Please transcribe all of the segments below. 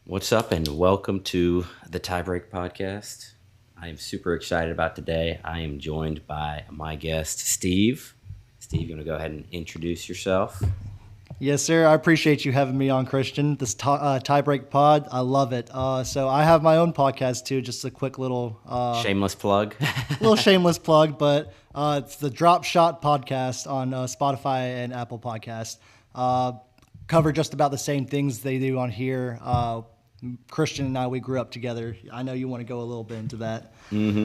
What's up, and welcome to the Tiebreak Podcast. I am super excited about today. I am joined by my guest, Steve. Steve, you want to go ahead and introduce yourself? Yes, sir. I appreciate you having me on, Christian. This Tiebreak Pod, I love it. So I have my own podcast too. Just a quick Shameless plug. little shameless plug, but it's the Drop Shot Podcast on Spotify and Apple Podcast. Cover just about the same things they do on here. Christian and I, we grew up together. I know you want to go a little bit into that. Mm-hmm.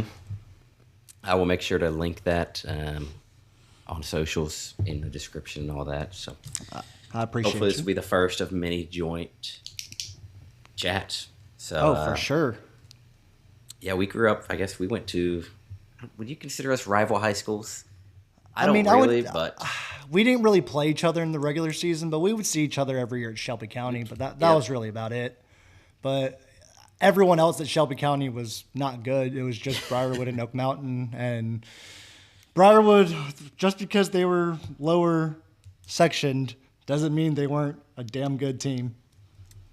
I will make sure to link that on socials in the description and all that. So I appreciate hopefully you. this will be the first of many joint chats. So, for sure. Yeah, we grew up, I guess we went to, would you consider us rival high schools? I mean, but we didn't really play each other in the regular season, but we would see each other every year at Shelby County. But that was really about it. But everyone else at Shelby County was not good. It was just Briarwood and Oak Mountain. And Briarwood, just because they were lower sectioned, doesn't mean they weren't a damn good team.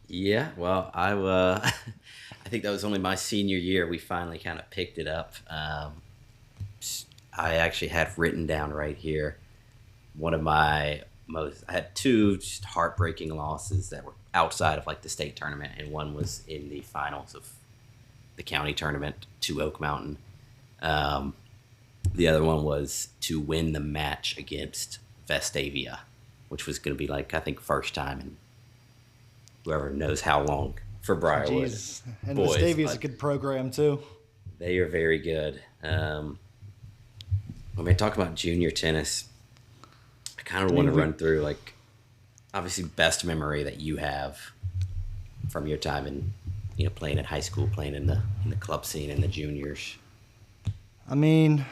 yeah, well, I I think that was only my senior year. We finally kind of picked it up. I actually had written down right here I had two just heartbreaking losses that were outside of like the state tournament, and one was in the finals of the county tournament to Oak Mountain. The other one was to win the match against Vestavia, which was going to be like, I think, first time in whoever knows how long for Briarwood. Jeez. And boys, Vestavia's a good program too. They are very good. When we talk about junior tennis, I kind of want to run through, like, obviously best memory that you have from your time in, playing in high school, playing in the club scene in the juniors. I mean,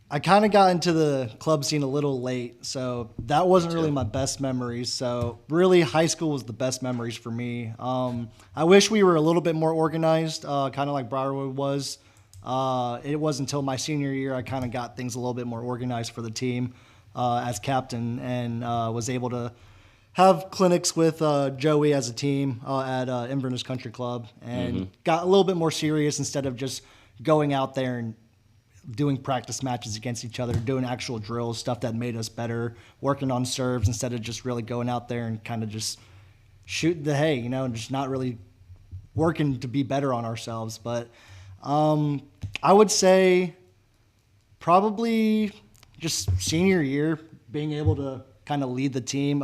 I kind of got into the club scene a little late, so that wasn't really my best memories. So really, high school was the best memories for me. I wish we were a little bit more organized, kind of like Briarwood was. It wasn't until my senior year I kind of got things a little bit more organized for the team as captain, and was able to have clinics with Joey as a team at Inverness Country Club, and got a little bit more serious instead of just going out there and doing practice matches against each other, doing actual drills, stuff that made us better, working on serves instead of just really going out there and kind of just shooting the hay, and just not really working to be better on ourselves. But I would say probably just senior year, being able to kind of lead the team.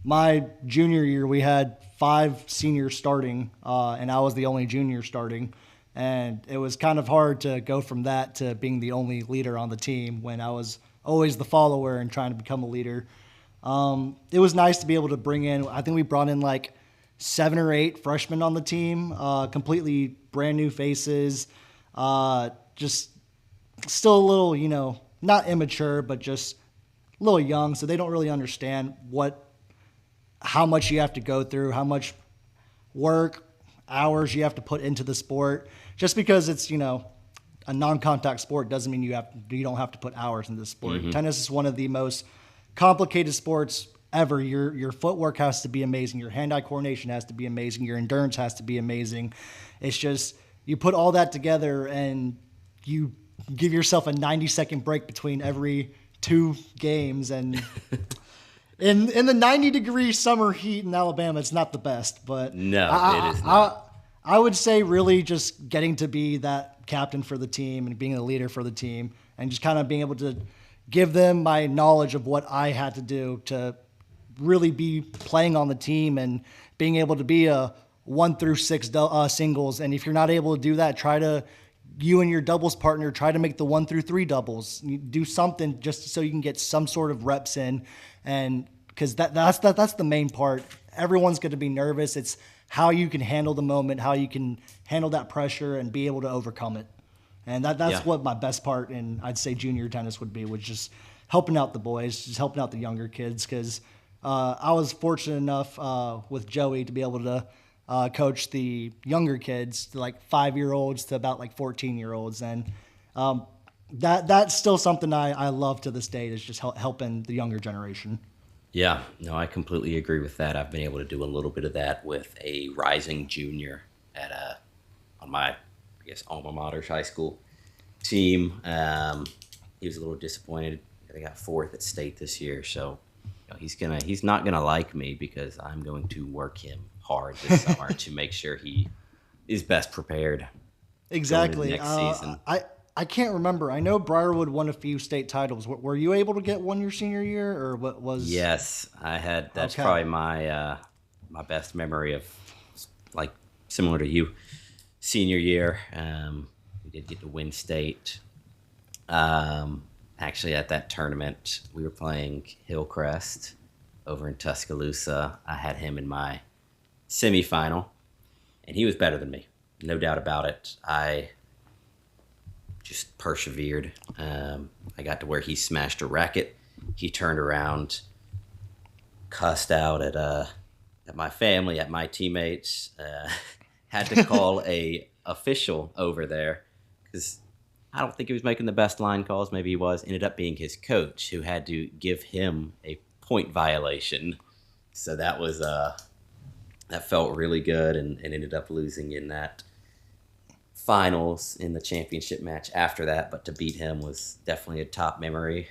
My junior year, we had 5 seniors starting, and I was the only junior starting. And it was kind of hard to go from that to being the only leader on the team when I was always the follower and trying to become a leader. It was nice to be able to bring in, I think we brought in like 7 or 8 freshmen on the team, completely brand new faces, just still a little, not immature, but just a little young. So they don't really understand how much you have to go through, how much work, hours you have to put into the sport. Just because it's, a non-contact sport doesn't mean you don't have to put hours into the sport. Mm-hmm. Tennis is one of the most complicated sports ever. Your footwork has to be amazing. Your hand-eye coordination has to be amazing. Your endurance has to be amazing. It's just, you put all that together and you give yourself a 90-second break between every 2 games. And in the 90-degree summer heat in Alabama, it's not the best. But no, it is not. I would say really just getting to be that captain for the team and being a leader for the team and just kind of being able to give them my knowledge of what I had to do to really be playing on the team and being able to be a 1 through 6 singles. And if you're not able to do that, you and your doubles partner, try to make the 1 through 3 doubles. You do something just so you can get some sort of reps in. And because that's the main part. Everyone's going to be nervous. It's how you can handle the moment, how you can handle that pressure and be able to overcome it. And that's what my best part in, I'd say, junior tennis would be, was just helping out the boys, just helping out the younger kids. Because I was fortunate enough with Joey to be able to coach the younger kids, like 5-year-olds to about like 14-year-olds. And that's still something I love to this day, is just helping the younger generation. Yeah, no, I completely agree with that. I've been able to do a little bit of that with a rising junior at on my, I guess, alma mater's high school team. He was a little disappointed. They got fourth at state this year, so he's not gonna like me because I'm going to work him hard this summer to make sure he is best prepared Exactly. next season. I can't remember. I know Briarwood won a few state titles. Were you able to get one your senior year, or what was? Yes, I had. That's Okay. probably my best memory of, like, similar to you, senior year. We did get to win state. Actually, at that tournament, we were playing Hillcrest over in Tuscaloosa. I had him in my semifinal, and he was better than me, no doubt about it. I just persevered. I got to where he smashed a racket. He turned around, cussed out at my family, at my teammates. Had to call a official over there because I don't think he was making the best line calls. Maybe he was. Ended up being his coach who had to give him a point violation. So that was that felt really good, and ended up losing in that finals in the championship match after that. But to beat him was definitely a top memory.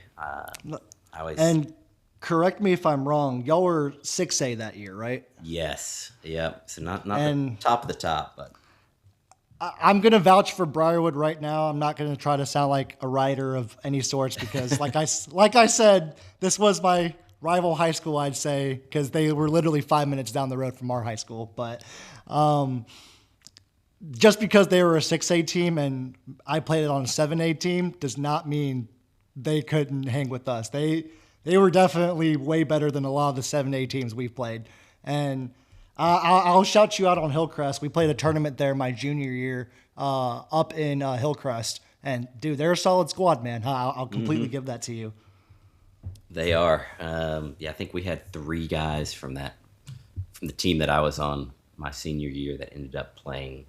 And correct me if I'm wrong. Y'all were 6A that year, right? Yes, yep. So not the And- top of the top, but I'm going to vouch for Briarwood right now. I'm not going to try to sound like a writer of any sorts because, like I said, this was my rival high school, I'd say, because they were literally 5 minutes down the road from our high school. But just because they were a 6A team and I played it on a 7A team does not mean they couldn't hang with us. They were definitely way better than a lot of the 7A teams we've played. And I'll shout you out on Hillcrest. We played a tournament there my junior year up in Hillcrest. And, dude, they're a solid squad, man. I'll completely give that to you. they are. Yeah, I think we had 3 guys from the team that I was on my senior year that ended up playing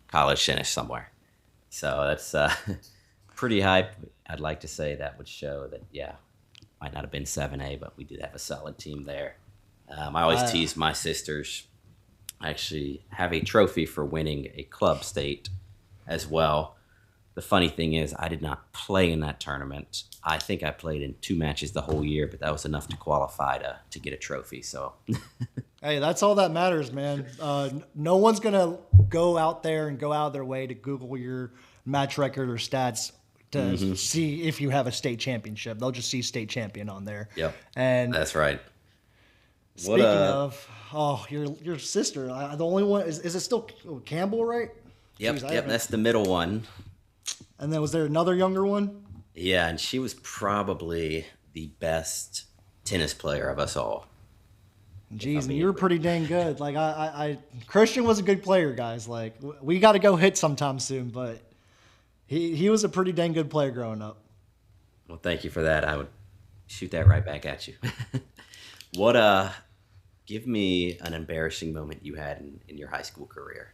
college tennis somewhere. So that's pretty hype. I'd like to say that would show that, yeah, might not have been 7A, but we did have a solid team there. I always tease my sisters. I actually have a trophy for winning a club state as well. The funny thing is, I did not play in that tournament. I think I played in 2 matches the whole year, but that was enough to qualify to get a trophy. So, Hey, that's all that matters, man. No one's going to go out there and go out of their way to Google your match record or stats to see if you have a state championship. They'll just see state champion on there. yep, And that's right. speaking of, your sister, the only one, is it still Campbell, right? Yep, Jeez, yep, that's the middle one. And then was there another younger one? Yeah, and she was probably the best tennis player of us all. Jeez, and you were pretty dang good. Like I Christian was a good player, guys. Like we got to go hit sometime soon, but he was a pretty dang good player growing up. Well, thank you for that. I would shoot that right back at you. Give me an embarrassing moment you had in your high school career.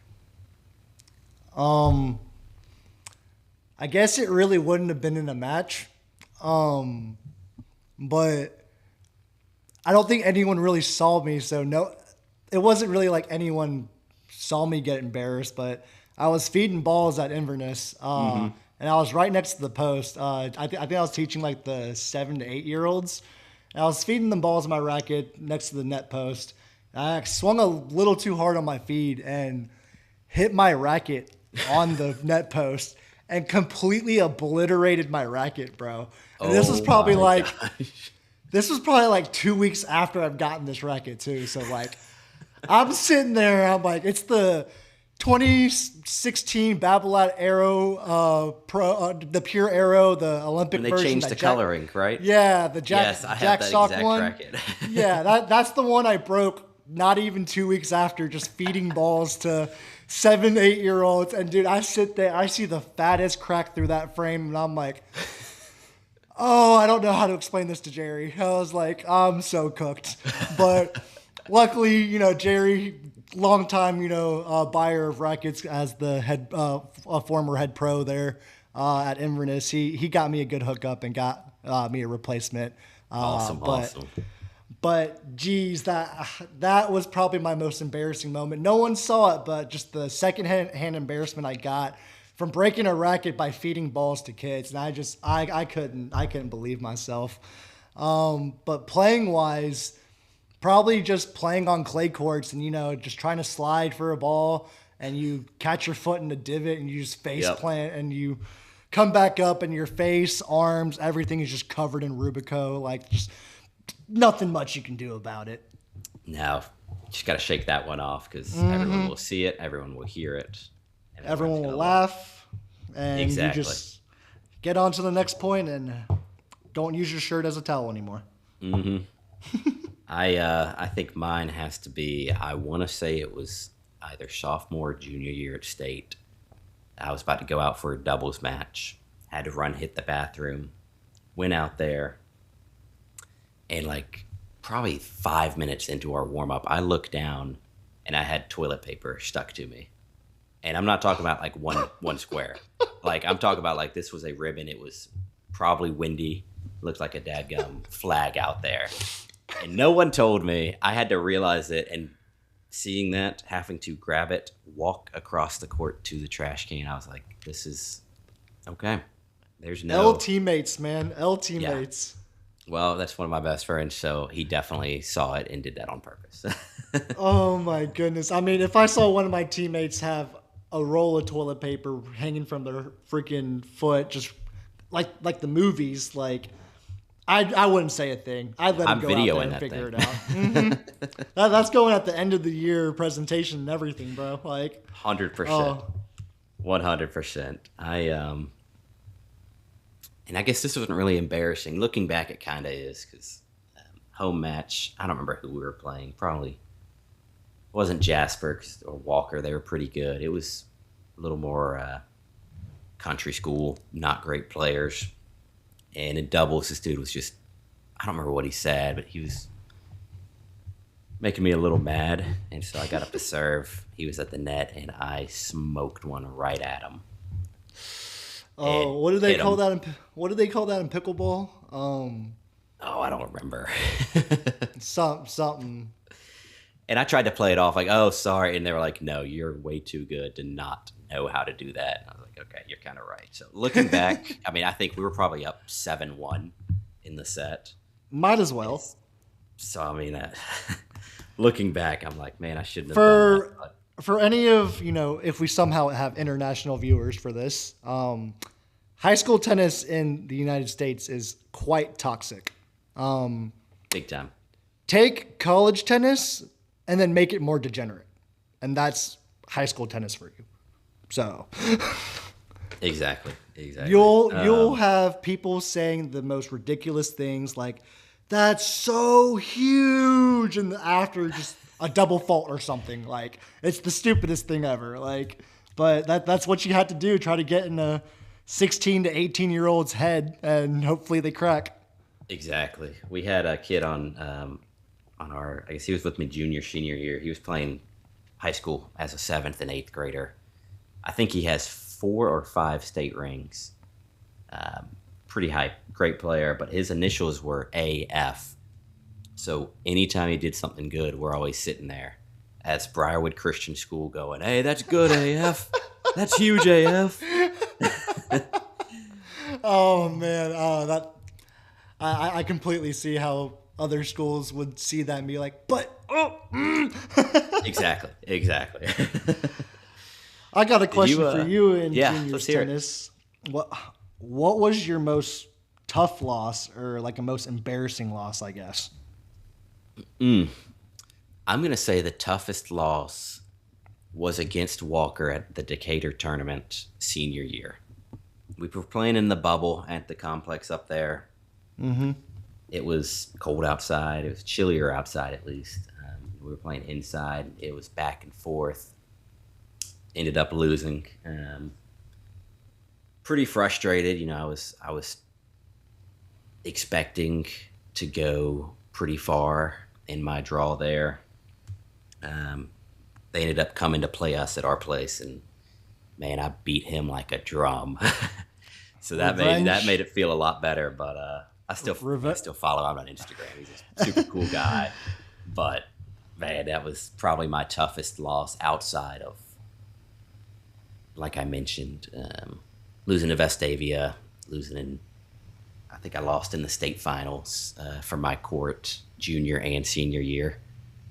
I guess it really wouldn't have been in a match, but I don't think anyone really saw me. So no, it wasn't really like anyone saw me get embarrassed. But I was feeding balls at Inverness, and I was right next to the post. I think I was teaching like the 7 to 8 year olds. And I was feeding them balls in my racket next to the net post. I swung a little too hard on my feed and hit my racket on the net post and completely obliterated my racket, bro. And this was probably like gosh. this was probably like 2 weeks after I've gotten this racket too. So like I'm sitting there, I'm like, it's the 2016 Babolat Aero Pro, the Pure Aero, the Olympic When they version. changed the coloring, right? Yeah, the Jack Yes, I have Jack that Sock exact one. racket. Yeah, that's the one I broke not even 2 weeks after, just feeding balls to 7, 8 year olds. And dude, I sit there, I see the fattest crack through that frame, and I'm like, oh, I don't know how to explain this to Jerry. I was like, I'm so cooked. But luckily, Jerry, longtime, buyer of rackets as the head, a former head pro there at Inverness, he got me a good hookup and got me a replacement. Awesome. But geez, that was probably my most embarrassing moment. No one saw it, but just the secondhand embarrassment I got from breaking a racket by feeding balls to kids, and I couldn't believe myself. But playing wise, probably just playing on clay courts and just trying to slide for a ball, and you catch your foot in the divot and you just face plant and you come back up and your face, arms, everything is just covered in Rubico, like just nothing much you can do about it. No, just got to shake that one off because everyone will see it, everyone will hear it. Everyone will laugh, and you just get on to the next point and don't use your shirt as a towel anymore. I think mine has to be, I want to say it was either sophomore or junior year at state. I was about to go out for a doubles match, had to hit the bathroom, went out there, and like probably 5 minutes into our warm-up, I looked down and I had toilet paper stuck to me. And I'm not talking about like one square. Like I'm talking about like this was a ribbon. It was probably windy. Looked like a dadgum flag out there. And no one told me. I had to realize it. And seeing that, having to grab it, walk across the court to the trash can, I was like, this is okay. There's no... L teammates, man. L teammates. Yeah. Well, that's one of my best friends, so he definitely saw it and did that on purpose. Oh, my goodness. I mean, if I saw one of my teammates have a roll of toilet paper hanging from their freaking foot, just like the movies, like... I wouldn't say a thing. I'd let him go out there and figure it out. That's going at the end of the year presentation and everything, bro. Like 100%, 100%. And I guess this wasn't really embarrassing. Looking back, it kind of is because home match. I don't remember who we were playing. Probably wasn't Jasper or Walker. They were pretty good. It was a little more country school, not great players. And in doubles, this dude was just, I don't remember what he said, but he was making me a little mad. And so I got up to serve. He was at the net, and I smoked one right at him. Oh, what do they call that? What do they call that in pickleball? I don't remember. Something. And I tried to play it off like, oh, sorry. And they were like, no, you're way too good to not know how to do that. And I was like, okay, you're kind of right. So looking back, I mean, I think we were probably up 7-1 in the set. Might as well. So, I mean, looking back, I'm like, man, I shouldn't have done that. But... For any of, if we somehow have international viewers for this, high school tennis in the United States is quite toxic. Big time. Take college tennis and then make it more degenerate. And that's high school tennis for you. So Exactly. You'll have people saying the most ridiculous things like, that's so huge, and after just a double fault or something. Like, it's the stupidest thing ever. Like, but that's what you had to do, try to get in a 16 to 18-year-old's head, and hopefully they crack. Exactly. We had a kid on our, I guess he was with me senior year. He was playing high school as a 7th and 8th grader. I think he has 4 or 5 state rings. Pretty hype, great player, but his initials were AF. So anytime he did something good, we're always sitting there as Briarwood Christian School going, hey, that's good, AF. That's huge, AF. Oh, man. I completely see how other schools would see that and be like, but, Exactly. I got a question for you in juniors tennis. It. What was your most tough loss, or like a most embarrassing loss, I guess? I'm going to say the toughest loss was against Walker at the Decatur tournament senior year. We were playing in the bubble at the complex up there. Mm-hmm. It was cold outside. It was chillier outside, at least. We were playing inside. It was back and forth. Ended up losing. Pretty frustrated. I was expecting to go pretty far in my draw there. They ended up coming to play us at our place, and man, I beat him like a drum. So that made it feel a lot better. But I still follow him on Instagram. He's a super cool guy. But, man, that was probably my toughest loss outside of, like I mentioned, losing to Vestavia, I think I lost in the state finals for my court junior and senior year,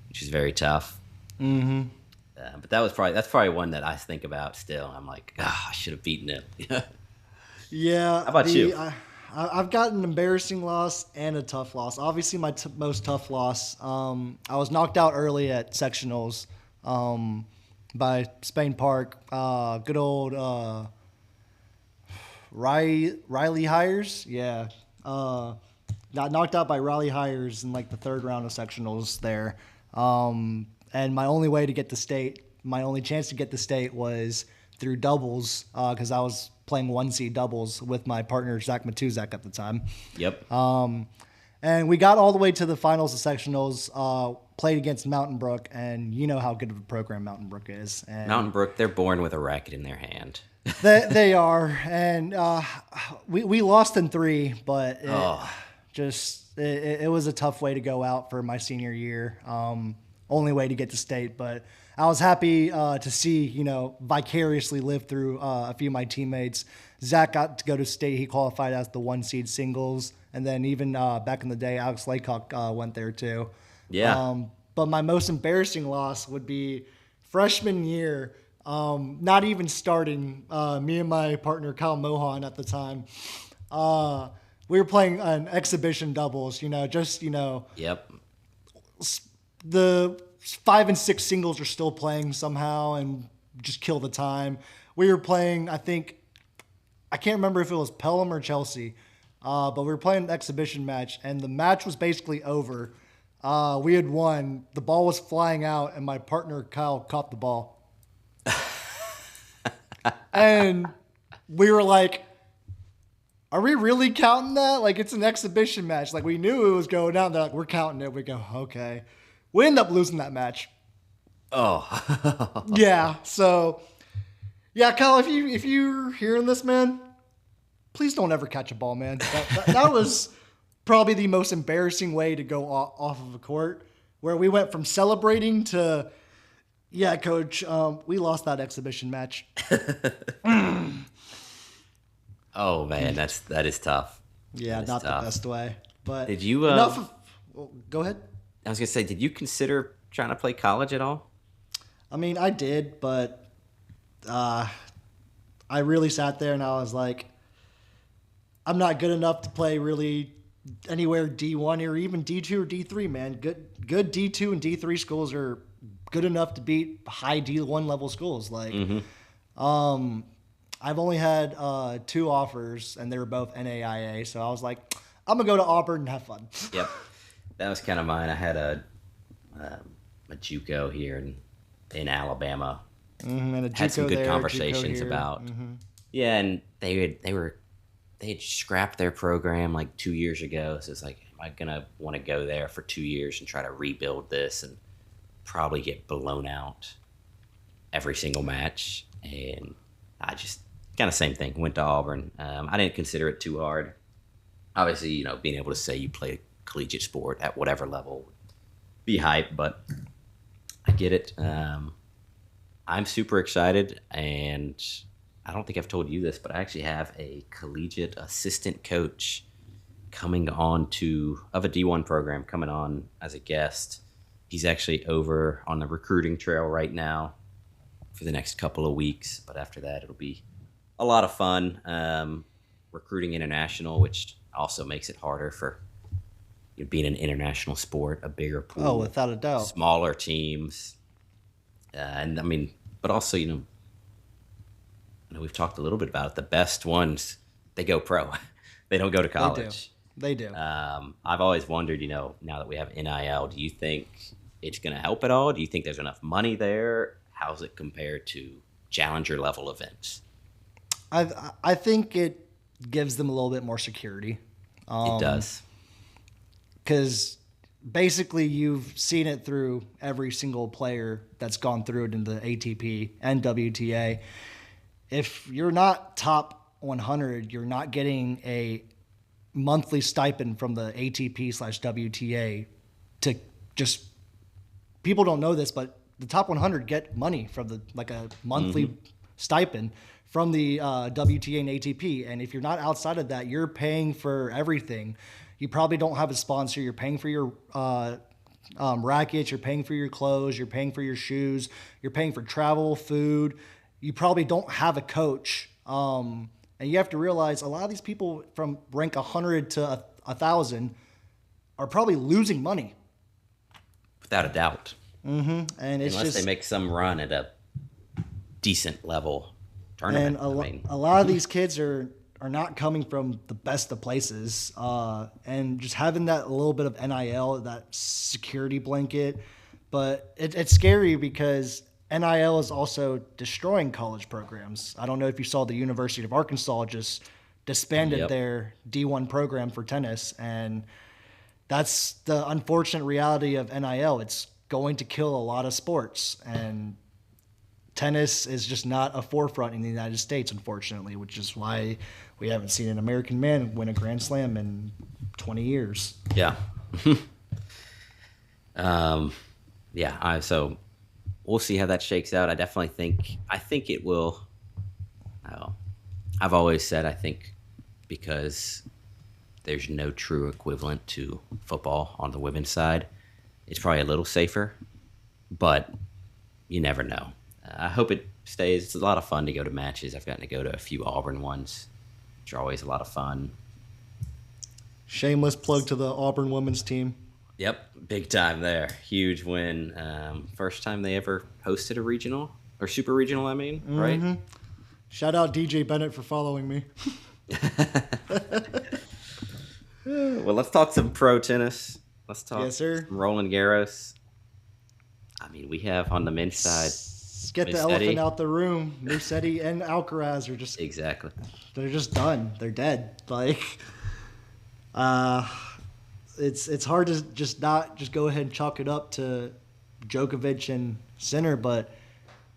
which is very tough. Mm-hmm. But that's probably one that I think about still. I'm like, I should have beaten him. Yeah. How about you? I've got an embarrassing loss and a tough loss. Obviously, my most tough loss, I was knocked out early at sectionals by Spain Park. Good old Riley Hires. Yeah. Got knocked out by Riley Hires in like the third round of sectionals there. And my only chance to get to state was through doubles because I was playing 1-seed doubles with my partner, Zach Matuzak, at the time. Yep. And we got all the way to the finals of sectionals, played against Mountain Brook, and you know how good of a program Mountain Brook is. And Mountain Brook, they're born with a racket in their hand. they are. And we lost in 3, but it was a tough way to go out for my senior year. Only way to get to state, but I was happy to see, vicariously live through a few of my teammates. Zach got to go to state. He qualified as the 1-seed singles. And then even back in the day, Alex Laycock went there too. Yeah. But my most embarrassing loss would be freshman year, not even starting, me and my partner, Kyle Mohan at the time. We were playing an exhibition doubles, Yep. The 5 and 6 singles are still playing somehow and just kill the time. We were playing, I can't remember if it was Pelham or Chelsea, but we were playing an exhibition match, and the match was basically over. We had won. The ball was flying out, and my partner, Kyle, caught the ball. And we were like, are we really counting that? Like, it's an exhibition match. Like, we knew it was going down. They're like, we're counting it. We go, okay. We end up losing that match. Oh. Yeah. So, yeah, Kyle, if you're hearing this, man, please don't ever catch a ball, man. That was probably the most embarrassing way to go off of a court, where we went from celebrating to, yeah, coach, we lost that exhibition match. Oh man, that is tough. Yeah, not tough. The best way. But did you? Go ahead. I was gonna say, did you consider trying to play college at all? I mean, I did, but I really sat there and I was like, I'm not good enough to play really anywhere D1 or even D2 or D3, man. Good D2 and D3 schools are good enough to beat high D1 level schools. Like, I've only had 2 offers, and they were both NAIA. So I was like, I'm going to go to Auburn and have fun. Yep. That was kind of mine. I had a JUCO here in Alabama. And a JUCO had some good there, conversations about. Yeah, and they had scrapped their program like 2 years ago. So it's like, am I going to want to go there for 2 years and try to rebuild this and probably get blown out every single match? And I just kind of same thing. Went to Auburn. I didn't consider it too hard. Obviously, being able to say you play a collegiate sport at whatever level would be hype, but I get it. I'm super excited, and I don't think I've told you this, but I actually have a collegiate assistant coach coming on of a D1 program coming on as a guest. He's actually over on the recruiting trail right now for the next couple of weeks, but after that it'll be a lot of fun. Recruiting international, which also makes it harder for being an international sport, a bigger pool. Oh, without a doubt. Smaller teams. And I mean, but also, we've talked a little bit about it. The best ones, they go pro. They don't go to college. They do. I've always wondered, now that we have NIL, do you think it's going to help at all? Do you think there's enough money there? How's it compared to challenger level events? I think it gives them a little bit more security. It does. Because basically you've seen it through every single player that's gone through it in the ATP and WTA. If you're not top 100, you're not getting a monthly stipend from the ATP/WTA to just, people don't know this, but the top 100 get money from a monthly stipend from the WTA and ATP. And if you're not outside of that, you're paying for everything. You probably don't have a sponsor. You're paying for your rackets. You're paying for your clothes. You're paying for your shoes. You're paying for travel, food. You probably don't have a coach. And you have to realize a lot of these people from rank 100 to 1,000 are probably losing money. Without a doubt. And it's unless they make some run at a decent level tournament. And a lot of these kids are not coming from the best of places. And just having that little bit of NIL, that security blanket. But it's scary because NIL is also destroying college programs. I don't know if you saw the University of Arkansas just disbanded their D1 program for tennis. And that's the unfortunate reality of NIL. It's going to kill a lot of sports. And tennis is just not a forefront in the United States, unfortunately, which is why we haven't seen an American man win a Grand Slam in 20 years. Yeah. So we'll see how that shakes out. I think it will. I've always said, I think, because there's no true equivalent to football on the women's side, it's probably a little safer, but you never know. I hope it stays. It's a lot of fun to go to matches. I've gotten to go to a few Auburn ones, which are always a lot of fun. Shameless plug to the Auburn women's team. Yep, big time there. Huge win. First time they ever hosted a regional, or super regional, right? Shout out DJ Bennett for following me. Well, let's talk some pro tennis. Let's talk some Roland Garros. We have on the men's side. Let's get the elephant out the room. Musetti and Alcaraz are just they're just done. They're dead. It's hard to just go ahead and chalk it up to Djokovic and Sinner, but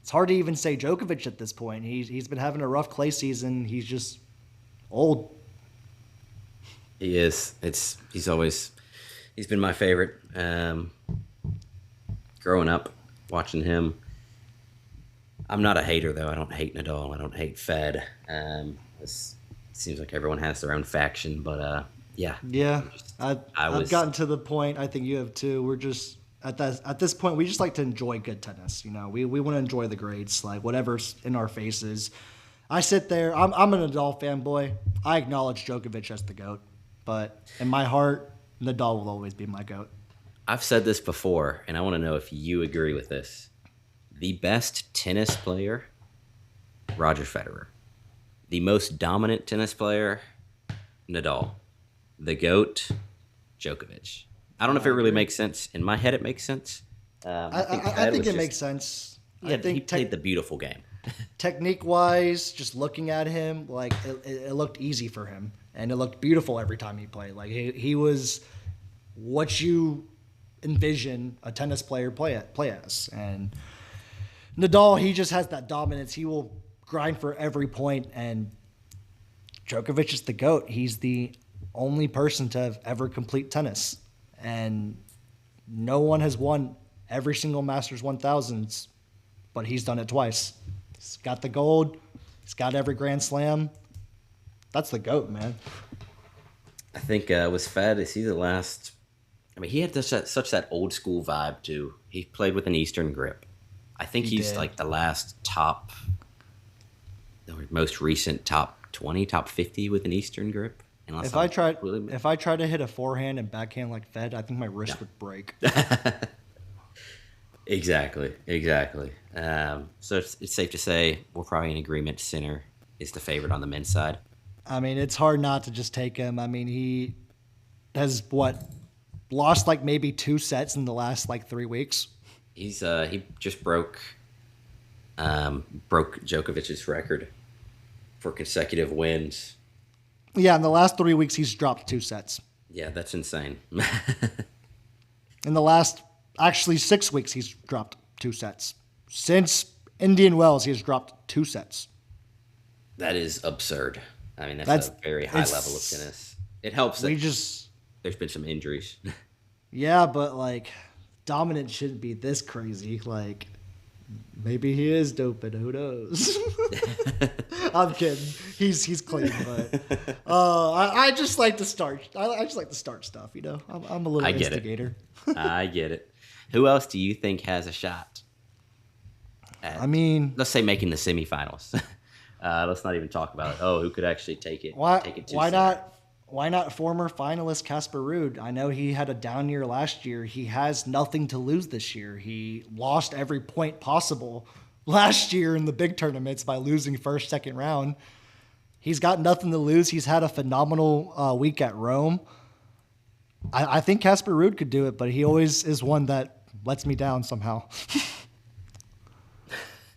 it's hard to even say Djokovic at this point. He's been having a rough clay season. He's just old. He is. He's been my favorite. Growing up, watching him. I'm not a hater, though. I don't hate Nadal. I don't hate Fed. It seems like everyone has their own faction, but yeah. Yeah, I've gotten to the point, I think you have too, we're just, at this point, we just like to enjoy good tennis. We want to enjoy the grades, whatever's in our faces. I sit there, I'm a Nadal fanboy. I acknowledge Djokovic as the GOAT, but in my heart, Nadal will always be my GOAT. I've said this before, and I want to know if you agree with this. The best tennis player, Roger Federer. The most dominant tennis player, Nadal. The GOAT, Djokovic. I don't know if it really makes sense. In my head, it makes sense. I think it makes sense. Yeah, he played the beautiful game. Technique-wise, just looking at him, it looked easy for him, and it looked beautiful every time he played. He was what you envision a tennis player play as. And Nadal, he just has that dominance. He will grind for every point, and Djokovic is the GOAT. He's the only person to have ever complete tennis, and no one has won every single Masters 1000s, but he's done it twice. He's got the gold. He's got every Grand Slam. That's the GOAT, man. I think was Fed, is he the last? He had such that old school vibe too. He played with an Eastern grip. I think he's the last most recent top 20, top 50 with an Eastern grip. If I tried to hit a forehand and backhand like Fed, I think my wrist would break. Exactly. So it's safe to say we're probably in agreement. Sinner is the favorite on the men's side. It's hard not to just take him. he has lost maybe 2 sets in the last 3 weeks. He just broke Djokovic's record for consecutive wins. Yeah, in the last 3 weeks, he's dropped 2 sets. Yeah, that's insane. In the last, 6 weeks, he's dropped 2 sets. Since Indian Wells, he has dropped 2 sets. That is absurd. That's a very high level of tennis. It helps that we just there's been some injuries. yeah, but like dominance shouldn't be this crazy. Like maybe he is doping. Who knows? I'm kidding. He's clean, but I just like to start. I just like to start stuff. You know, I'm a little instigator. I get it. Who else do you think has a shot at, I mean, let's say making the semifinals? Let's not even talk about who could actually take it. why Take it to why center. not? Why not former finalist Casper Ruud? I know he had a down year last year. He has nothing to lose this year. He lost every point possible last year in the big tournaments by losing first, second round. He's got nothing to lose. He's had a phenomenal week at Rome. I think Casper Ruud could do it, but he always is one that lets me down somehow.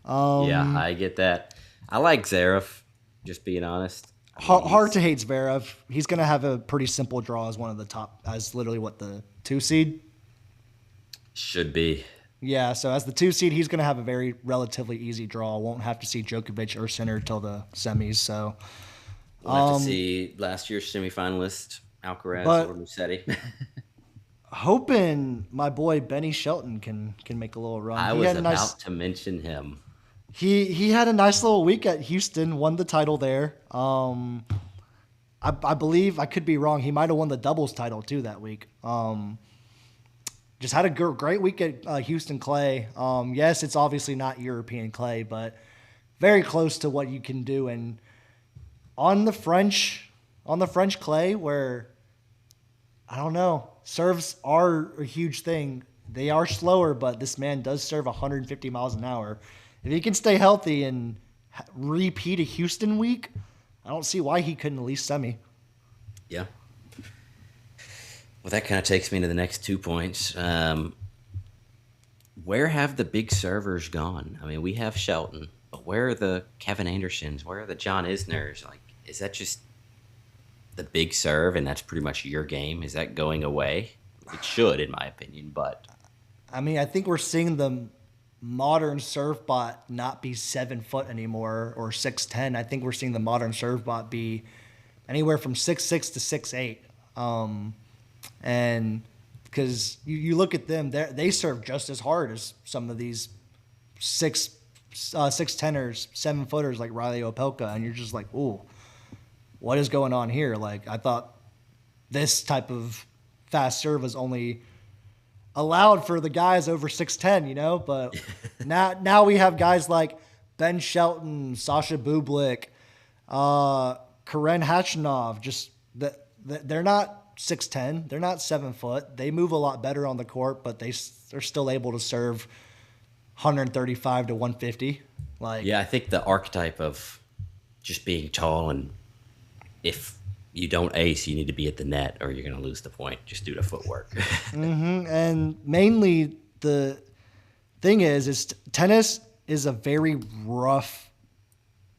Yeah, I get that. I like Zverev, just being honest. Hard to hate Zverev. He's going to have a pretty simple draw as one of the top, as literally the 2 seed. Should be. Yeah, so as the 2 seed, he's going to have a very relatively easy draw. Won't have to see Djokovic or Sinner till the semis. So We'll have to see last year's semifinalist, Alcaraz or Musetti. hoping my boy Benny Shelton can make a little run. I was about to mention him. He had a nice little week at Houston, won the title there. I believe, I could be wrong, he might have won the doubles title too that week. Just had a great week at Houston clay. Yes, it's obviously not European clay, but very close to what you can do. And on the French clay, where I don't know, serves are a huge thing. They are slower, but this man does serve 150 miles an hour. If he can stay healthy and repeat a Houston week, I don't see why he couldn't at least semi. Yeah. Well, that kind of takes me to the next 2 points. Where have the big servers gone? I mean, we have Shelton, but where are the Kevin Andersons? Where are the John Isners? Like, is that just the big serve and that's pretty much your game? Is that going away? It should, in my opinion, but... I mean, I think we're seeing the modern serve bot not be 7 foot anymore or 6'10". I think we're seeing the modern serve bot be anywhere from 6'6" to 6'8". And because you look at them, they serve just as hard as some of these 6'10"ers, 7-footers like Riley Opelka, and you're just like, ooh, what is going on here? Like, I thought this type of fast serve was only allowed for the guys over 6'10", you know, but now we have guys like Ben Shelton, Sasha Bublik, Karen Khachanov, just they're not 6'10", they're not 7 foot. They move a lot better on the court, but they're still able to serve 135 to 150. Like, yeah, I think the archetype of just being tall, and if you don't ace, you need to be at the net or you're going to lose the point just due to footwork. And mainly the thing is tennis is a very rough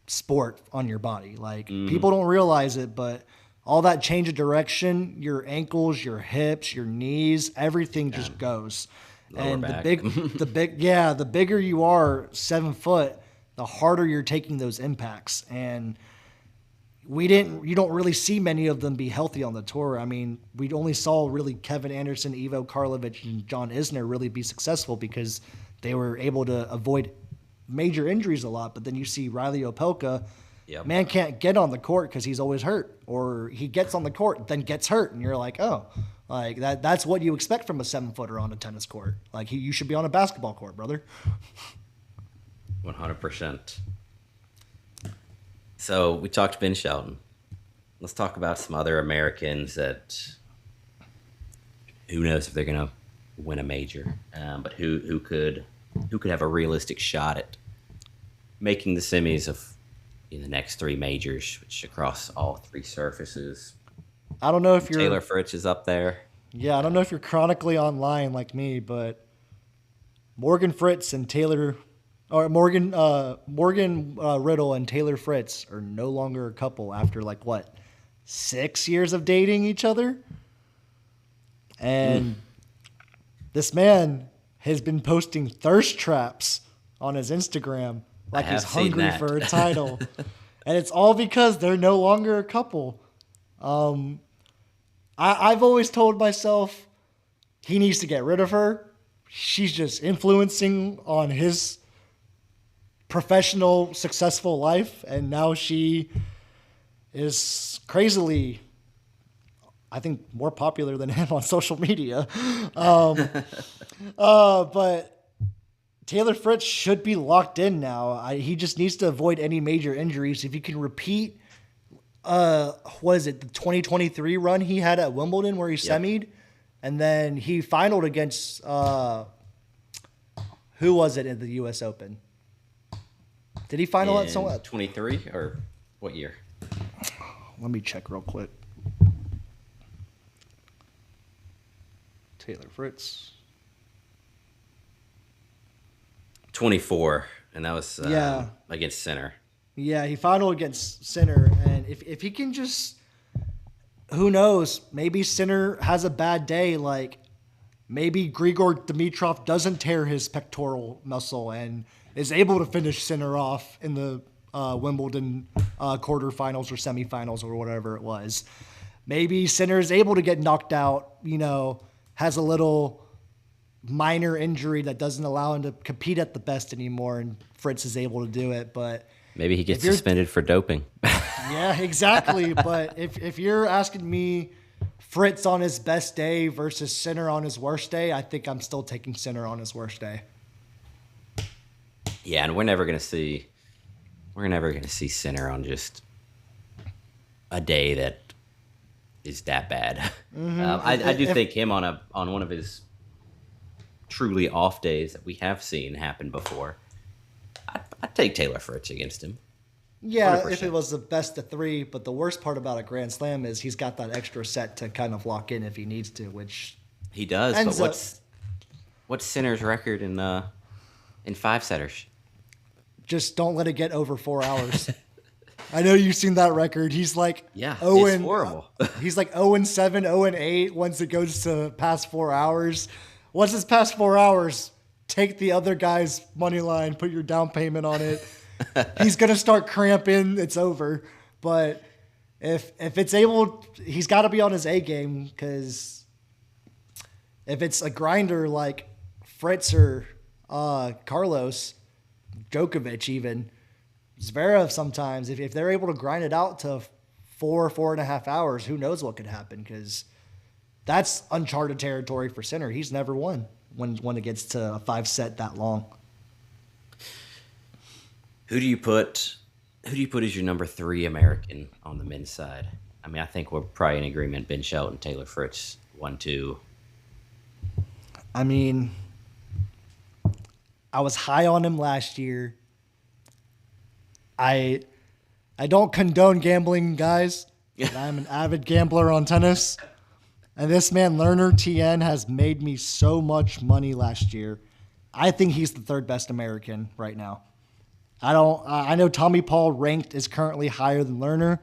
sport on your body. Like, people don't realize it, but all that change of direction, your ankles, your hips, your knees, everything just goes. Lower and back. the bigger you are, 7 foot, the harder you're taking those impacts. And you don't really see many of them be healthy on the tour. I mean, we only saw really Kevin Anderson, Ivo Karlovic, and John Isner really be successful because they were able to avoid major injuries a lot. But then you see Riley Opelka, man can't get on the court because he's always hurt, or he gets on the court then gets hurt, and you're like, oh, like that's what you expect from a 7-footer on a tennis court. Like, you should be on a basketball court, brother. 100%. So we talked Ben Shelton. Let's talk about some other Americans that who knows if they're going to win a major, but who could have a realistic shot at making the semis of the next 3 majors, which across all 3 surfaces. I don't know if you're Taylor Fritz is up there. Yeah, I don't know if you're chronically online like me, but Morgan Fritz and Taylor, or Morgan Riddle and Taylor Fritz are no longer a couple after 6 years of dating each other. And this man has been posting thirst traps on his Instagram like he's hungry for a title. And it's all because they're no longer a couple. I've always told myself he needs to get rid of her. She's just influencing on his professional, successful life, and now she is crazily, I think, more popular than him on social media. But Taylor Fritz should be locked in now. He just needs to avoid any major injuries. If he can repeat, what is it, the 2023 run he had at Wimbledon where he semied, and then he finaled against, who was it in the U.S. Open? Did he final at someone? 23 or what year? Let me check real quick. Taylor Fritz. 24, and that was against Sinner. Yeah, he finaled against Sinner, and if he can just, who knows, maybe Sinner has a bad day, like maybe Grigor Dimitrov doesn't tear his pectoral muscle and is able to finish Sinner off in the Wimbledon quarterfinals or semifinals or whatever it was. Maybe Sinner is able to get knocked out, has a little minor injury that doesn't allow him to compete at the best anymore, and Fritz is able to do it. But maybe he gets suspended for doping. Yeah, exactly. But if you're asking me Fritz on his best day versus Sinner on his worst day, I think I'm still taking Sinner on his worst day. Yeah, and we're never gonna see Sinner on just a day that is that bad. Mm-hmm. I do think him on one of his truly off days that we have seen happen before, I'd take Taylor Fritz against him. Yeah, 100%. If it was the best of three, but the worst part about a Grand Slam is he's got that extra set to kind of lock in if he needs to, which he does. But what's Sinner's record in five setters? Just don't let it get over 4 hours. I know you've seen that record. He's like it's horrible. He's like 0-7, 0-8 once it goes to past 4 hours. Once it's past 4 hours, take the other guy's money line, put your down payment on it. He's gonna start cramping. It's over. But if it's able, he's got to be on his A game, because if it's a grinder like Fritz or Carlos, Djokovic, even Zverev, sometimes if they're able to grind it out to 4.5 hours, who knows what could happen, because that's uncharted territory for Sinner. He's never won when it gets to a 5-set that long. Who do you put as your number 3 American on the men's side? I mean, I think we're probably in agreement. Ben Shelton, Taylor Fritz, 1-2. I mean, I was high on him last year. I don't condone gambling, guys. But I'm an avid gambler on tennis. And this man, Lerner TN, has made me so much money last year. I think he's the third best American right now. I know Tommy Paul ranked is currently higher than Lerner.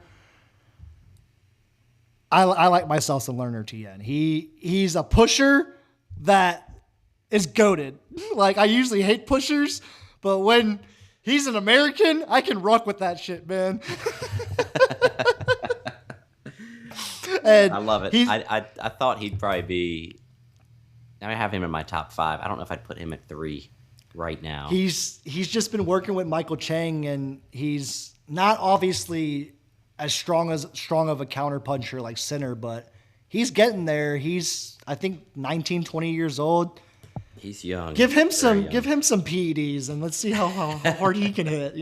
I like myself some Lerner TN. He's a pusher that is goated. Like, I usually hate pushers, but when he's an American, I can rock with that shit, man. And I love it. I thought he'd probably be. I have him in my top 5. I don't know if I'd put him at 3 right now. He's just been working with Michael Chang, and he's not obviously as strong of a counter puncher like Sinner, but he's getting there. He's, I think, 19, 20 years old. He's young. Give him some PEDs, and let's see how hard he can hit,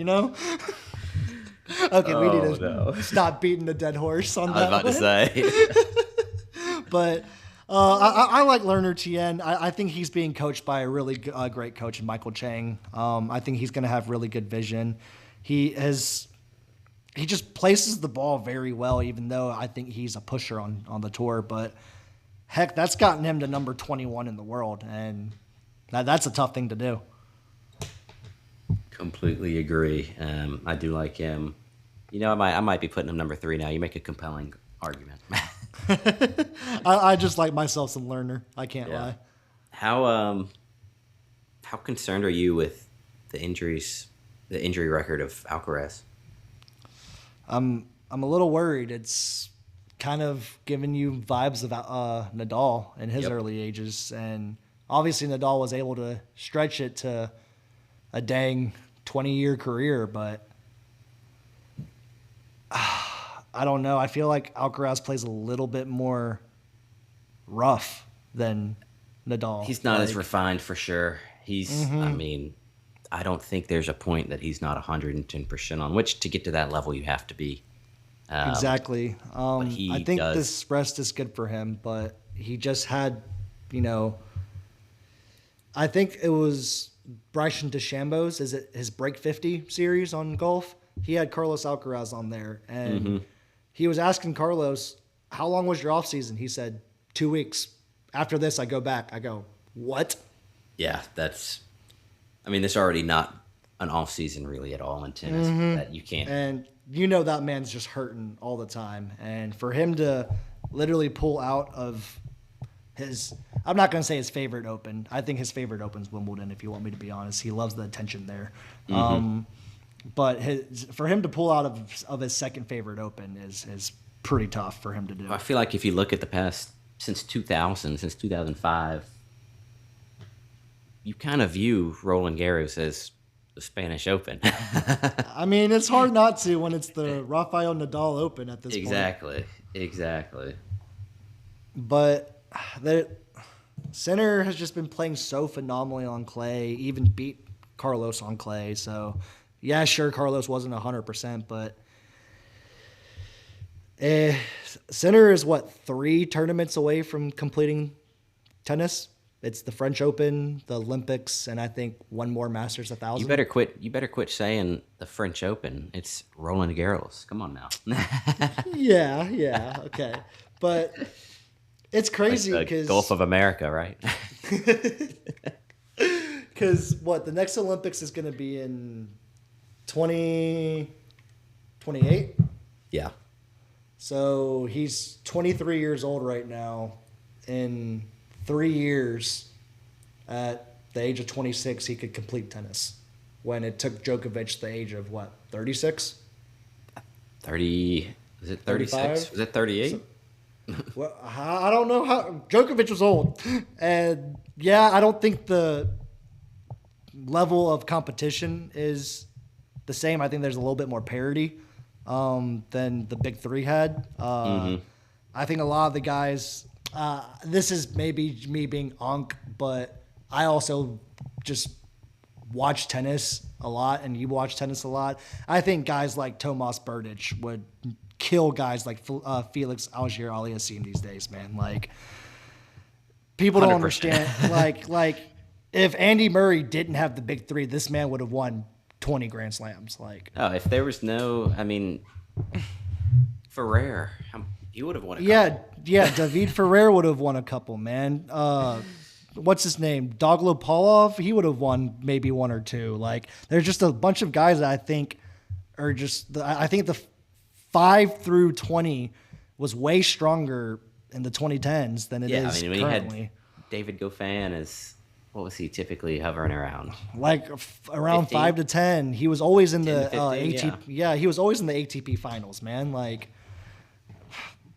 Okay, we need to stop beating the dead horse on that. I was about to say. But I like Lerner TN. I think he's being coached by a really great coach in Michael Chang. I think he's going to have really good vision. He just places the ball very well, even though I think he's a pusher on the tour. But heck, that's gotten him to number 21 in the world, and that's a tough thing to do. Completely agree. I do like him. I might be putting him number 3 now. You make a compelling argument. I just like myself some Lerner. I can't lie. How concerned are you with the injury record of Alcaraz? I'm a little worried. It's kind of giving you vibes of Nadal in his early ages. And obviously Nadal was able to stretch it to a dang 20-year career, but I don't know. I feel like Alcaraz plays a little bit more rough than Nadal. He's not as refined for sure. He's, I mean, I don't think there's a point that he's not 110% on, which to get to that level you have to be. Exactly. I think this rest is good for him, but he just had, I think it was Bryson DeChambeau's, is it his Break 50 series on golf? He had Carlos Alcaraz on there, and he was asking Carlos, how long was your off season? He said, 2 weeks. After this, I go back. I go, what? Yeah, there's already not an off season really at all in tennis that you can't. And that man's just hurting all the time. And for him to literally pull out of his, I'm not going to say his favorite open. I think his favorite open's Wimbledon, if you want me to be honest. He loves the attention there. But for him to pull out of his second favorite open is pretty tough for him to do. I feel like if you look at the past, since 2005, you kind of view Roland Garros as the Spanish Open. I mean, it's hard not to when it's the Rafael Nadal Open at this point. Exactly. But Sinner has just been playing so phenomenally on clay, even beat Carlos on clay. So, yeah, sure, Carlos wasn't 100%, but Sinner is, 3 tournaments away from completing tennis? It's the French Open, the Olympics, and I think one more Masters 1000. You better quit saying the French Open. It's Roland Garros. Come on now. Yeah, okay. But it's crazy because Gulf of America, right? Because the next Olympics is going to be in 2028? Yeah. So he's 23 years old right now. In 3 years, at the age of 26, he could complete tennis. When it took Djokovic the age of 36? 30. Is it 36? Was it 38? Well, I don't know how. Djokovic was old. And yeah, I don't think the level of competition is the same. I think there's a little bit more parity than the big three had. I think a lot of the guys, this is maybe me being onk, but I also just watch tennis a lot, and you watch tennis a lot. I think guys like Tomas Berdych would kill guys like Felix Auger-Aliassime these days, man. Like, people don't 100%. understand. like if Andy Murray didn't have the big three, this man would have won 20 Grand Slams. Like, if there was Ferrer, he would have won a couple. Yeah, David Ferrer would have won a couple, man. What's his name? Doglo he would have won maybe one or two. Like, there's just a bunch of guys that I think are just, I think the 5 through 20 was way stronger in the 2010s than it is when currently. he had David Goffin as, what was he typically hovering around? Like around 15? 5 to 10. He was always in the ATP. Yeah, he was always in the ATP finals, man. Like,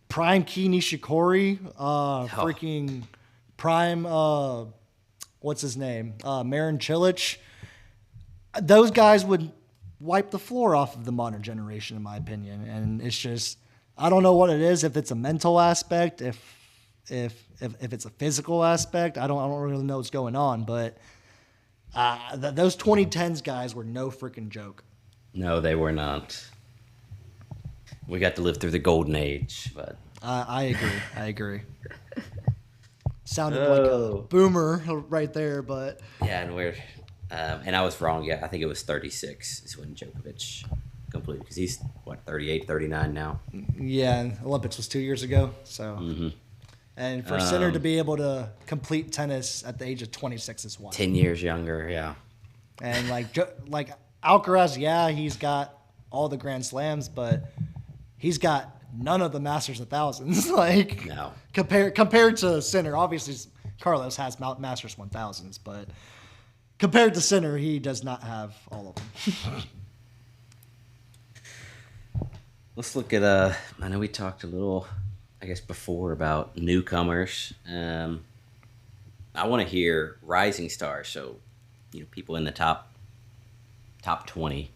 prime Kei Nishikori, freaking prime, what's his name? Marin Cilic. Those guys would wipe the floor off of the modern generation, in my opinion. And it's just, I don't know what it is. If it's a mental aspect, if it's a physical aspect, I don't really know what's going on. But those 2010s guys were no freaking joke. No, they were not. We got to live through the golden age, but I agree. Sounded like a boomer right there, but yeah, and I was wrong. Yeah, I think it was 36 is when Djokovic completed, because he's 38, 39 now. Yeah, and Olympics was 2 years ago. So, and for Sinner to be able to complete tennis at the age of 26 is one. 10 years younger, yeah. And like Alcaraz, yeah, he's got all the Grand Slams, but he's got none of the Masters 1000s. Like, no. Compared to Sinner, obviously Carlos has Masters 1000s, but compared to Sinner, he does not have all of them. Let's look at I know we talked a little I guess before about newcomers. I want to hear rising stars. So, people in the top 20.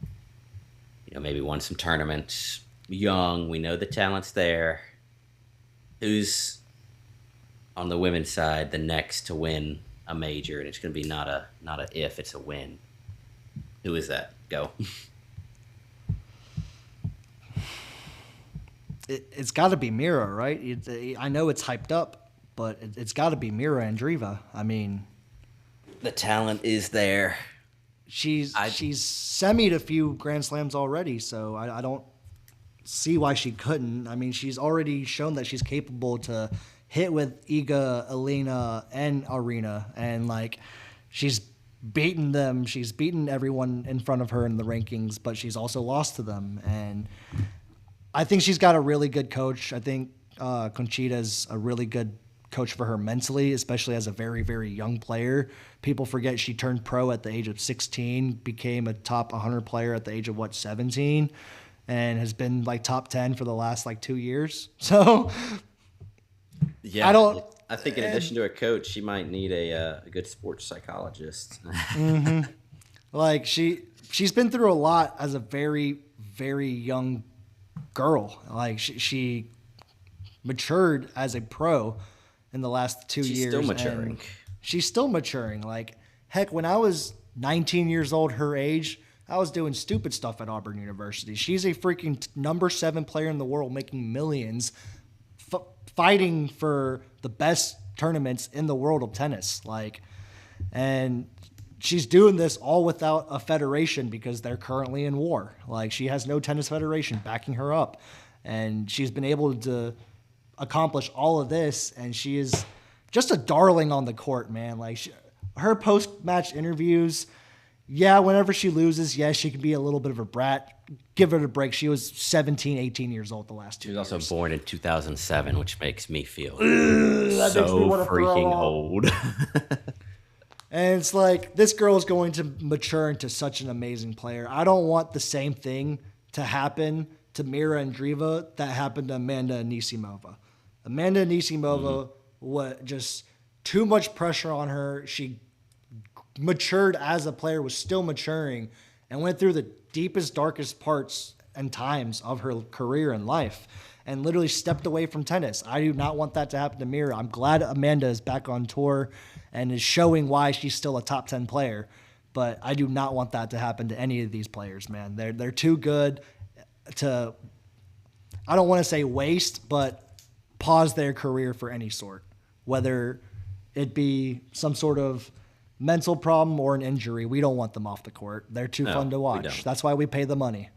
Maybe won some tournaments. Young, we know the talent's there. Who's on the women's side the next to win a major? And it's going to be not a if, it's a win. Who is that? Go. It's got to be Mira, right? I know it's hyped up, but it's got to be Mira Andreeva. I mean, the talent is there. She's semied a few Grand Slams already, so I don't see why she couldn't. I mean, she's already shown that she's capable to hit with Iga, Alina, and Arena, and like she's beaten them. She's beaten everyone in front of her in the rankings, but she's also lost to them. And I think she's got a really good coach. I think Conchita's a really good coach for her mentally, especially as a very, very young player. People forget she turned pro at the age of 16, became a top 100 player at the age of 17, and has been like top 10 for the last 2 years. So yeah, I think in addition to a coach, she might need a good sports psychologist. Mm-hmm. Like she's been through a lot as a very, very young girl. Like she matured as a pro in the last 2 years. She's still maturing. She's still maturing. Like, heck, when I was 19 years old, her age, I was doing stupid stuff at Auburn University. She's a freaking number 7 player in the world making millions, fighting for the best tournaments in the world of tennis. And she's doing this all without a federation because they're currently in war. Like, she has no tennis federation backing her up. And she's been able to accomplish all of this, and she is just a darling on the court, man. Like, her post-match interviews, yeah, whenever she loses, yes, she can be a little bit of a brat. Give her a break. She was 17, 18 years old the last 2 years. She was also born in 2007, which makes me feel so freaking old. And it's like, this girl is going to mature into such an amazing player. I don't want the same thing to happen to Mira Andreeva that happened to Amanda Anisimova. Amanda Anisimova, just too much pressure on her. She matured as a player, was still maturing, and went through the deepest, darkest parts and times of her career and life, and literally stepped away from tennis. I do not want that to happen to Mira. I'm glad Amanda is back on tour and is showing why she's still a top 10 player, but I do not want that to happen to any of these players, man. They're too good to, I don't want to say waste, but pause their career for any sort, whether it be some sort of mental problem or an injury. We don't want them off the court. They're too fun to watch. That's why we pay the money.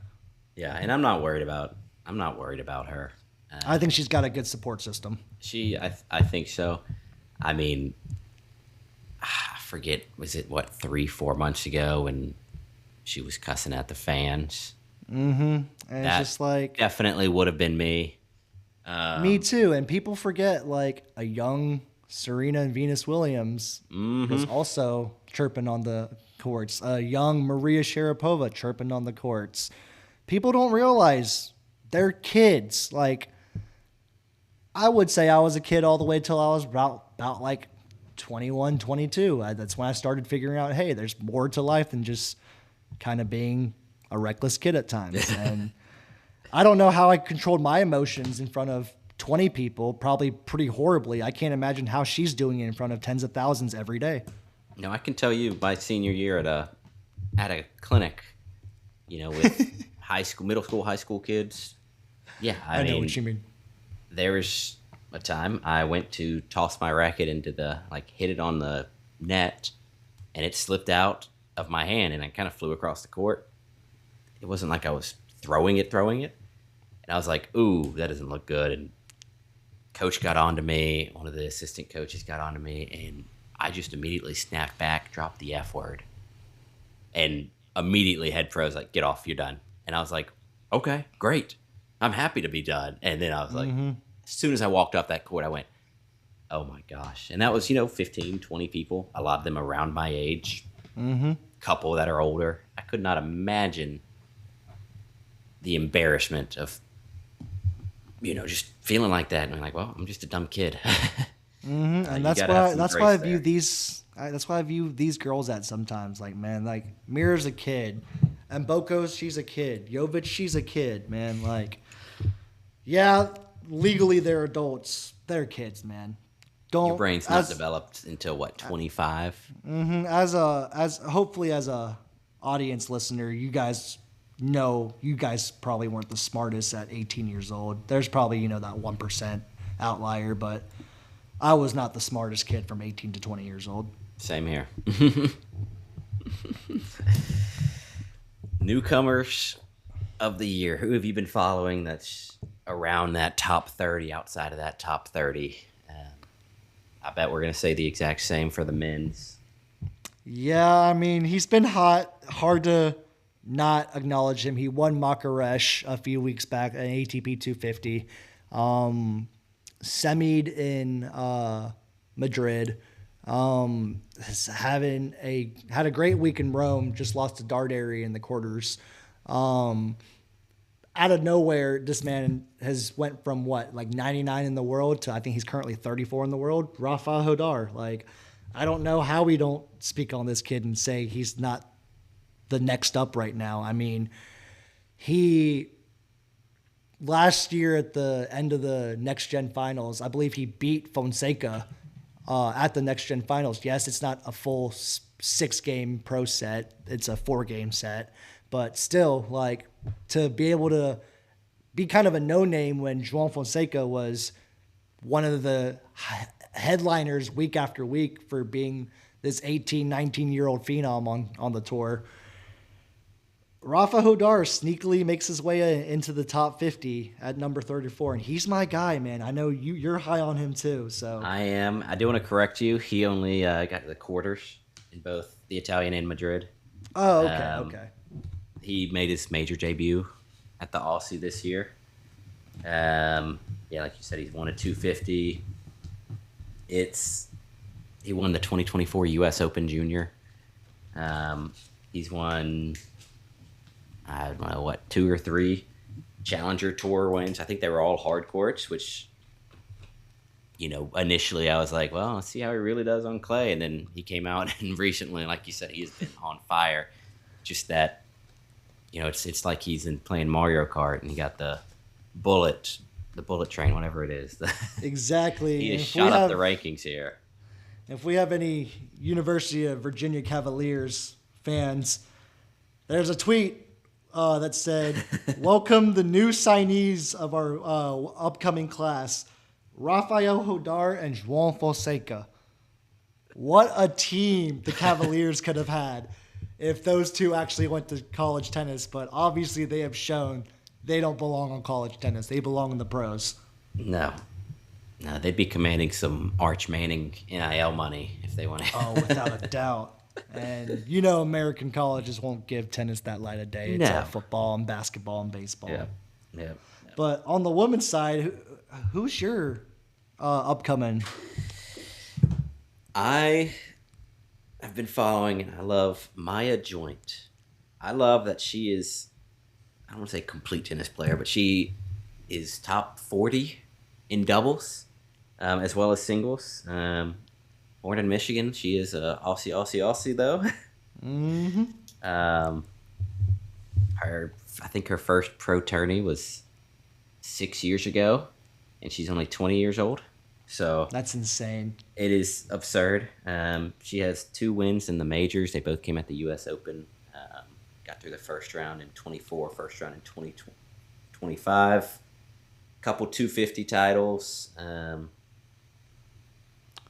Yeah, and I'm not worried about her. I think she's got a good support system. I think so. I mean, I forget, was it 3-4 months ago when she was cussing at the fans? Mm-hmm. And it's just like, definitely would have been me. Me too. And people forget, like, a young Serena and Venus Williams was also chirping on the courts. A young Maria Sharapova chirping on the courts. People don't realize they're kids. Like, I would say I was a kid all the way till I was about 21, 22. That's when I started figuring out, hey, there's more to life than just kind of being a reckless kid at times. And I don't know how I controlled my emotions in front of 20 people, probably pretty horribly. I can't imagine how she's doing it in front of tens of thousands every day. No, I can tell you my senior year at a clinic, with middle school, high school kids. Yeah, I know what you mean. There was a time I went to toss my racket into hit it on the net, and it slipped out of my hand, and I kind of flew across the court. It wasn't like I was throwing it. And I was like, ooh, that doesn't look good. And coach got on to me. One of the assistant coaches got on to me. And I just immediately snapped back, dropped the F word. And immediately head pros like, get off, you're done. And I was like, okay, great. I'm happy to be done. And then I was like, as soon as I walked off that court, I went, oh my gosh. And that was, 15, 20 people, a lot of them around my age, couple that are older. I could not imagine the embarrassment of just feeling like that, and I'm like, well, I'm just a dumb kid. And that's why I view these girls at sometimes. Like, man, like Mira's a kid, and Bokos, she's a kid. Jovic, she's a kid, man. Like, yeah, legally they're adults. They're kids, man. Your brain's not developed until what, 25? As hopefully as a audience listener, you guys probably weren't the smartest at 18 years old. There's probably, that 1% outlier, but I was not the smartest kid from 18 to 20 years old. Same here. Newcomers of the year. Who have you been following that's around that top 30, outside of that top 30? I bet we're going to say the exact same for the men's. Yeah, I mean, he's been hot. Hard to not acknowledge him. He won Makaresh a few weeks back, an ATP 250. Semi'd in Madrid. Had a great week in Rome. Just lost to Darderi in the quarters. Out of nowhere, this man has went from 99 in the world to I think he's currently 34 in the world. Rafael Hodar. Like, I don't know how we don't speak on this kid and say he's not the next up right now. I mean, last year at the end of the Next Gen Finals, I believe he beat Fonseca at the Next Gen Finals. Yes, it's not a full 6-game pro set. It's a 4-game set. But still, like, to be able to be kind of a no-name when João Fonseca was one of the headliners week after week for being this 18, 19-year-old phenom on the tour. Rafa Hodar sneakily makes his way into the top 50 at number 34, and he's my guy, man. I know you're high on him too. So I am. I do want to correct you. He only got the quarters in both the Italian and Madrid. Oh, okay. He made his major debut at the Aussie this year. Yeah, like you said, he's won a 250. He won the 2024 U.S. Open Junior. He's won, I don't know, 2 or 3 Challenger Tour wins. I think they were all hard courts, which, initially I was like, well, let's see how he really does on clay. And then he came out, and recently, like you said, he has been on fire. Just that, it's like he's playing Mario Kart, and he got the bullet train, whatever it is. Exactly. He has shot up the rankings here. If we have any University of Virginia Cavaliers fans, there's a tweet that said, welcome the new signees of our upcoming class, Rafael Hodar and João Fonseca. What a team the Cavaliers could have had if those two actually went to college tennis, but obviously they have shown they don't belong on college tennis. They belong in the pros. No, they'd be commanding some Arch Manning NIL money if they went. Oh, without a doubt. And American colleges won't give tennis that light of day. It's all football and basketball and baseball. Yeah. But on the women's side, who's your upcoming? I've been following, and I love Maya Joint. I love that she is, I don't want to say complete tennis player, but she is top 40 in doubles, as well as singles. Born in Michigan. She is a Aussie though. Mm-hmm. I think her first pro tourney was 6 years ago, and she's only 20 years old. So that's insane. It is absurd. She has 2 wins in the majors. They both came at the U.S. Open. Got through the first round in 24, first round in 2025. Couple 250 titles.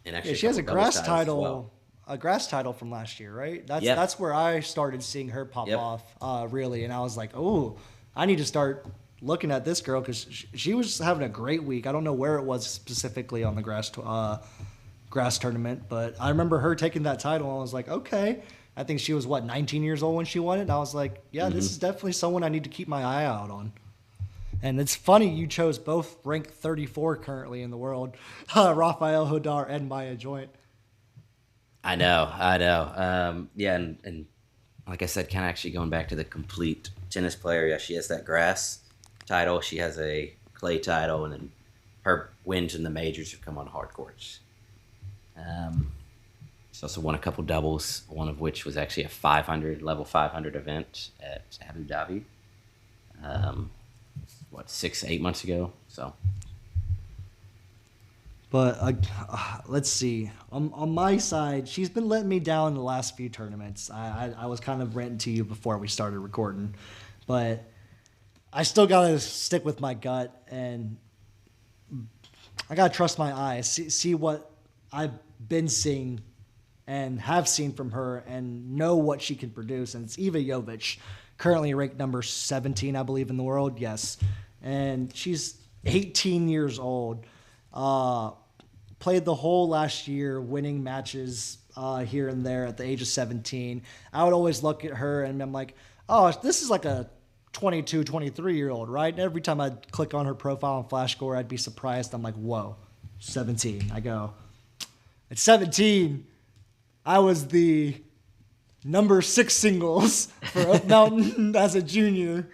And actually, she has a grass title. Well. A grass title from last year, right? That's where I started seeing her pop off, really. And I was like, oh, I need to start looking at this girl because she was having a great week. I don't know where it was specifically on the grass tournament, but I remember her taking that title, and I was like, okay. I think she was, 19 years old when she won it? And I was like, yeah, This is definitely someone I need to keep my eye out on. And it's funny you chose both ranked 34 currently in the world, Rafael Hodar and Maya Joint. I know. Yeah, and like I said, kind of actually going back to the complete tennis player. Yeah, she has that grass title. She has a clay title, and then her wins in the majors have come on hard courts. She's also won a couple doubles, one of which was actually a level 500 event at Abu Dhabi. 6-8 months ago. So, but let's see. On my side, she's been letting me down in the last few tournaments. I was kind of ranting to you before we started recording, but I still gotta stick with my gut, and I gotta trust my eyes. See what I've been seeing and have seen from her, and know what she can produce. And it's Eva Jovic, currently ranked number 17, I believe, in the world. Yes. And she's 18 years old. Played the whole last year, winning matches here and there at the age of 17. I would always look at her and I'm like, oh, this is like a 22, 23-year-old, right? And every time I'd click on her profile on Flash Score, I'd be surprised. I'm like, whoa, 17. I go, at 17, I was the number 6 singles for Oak Mountain as a junior.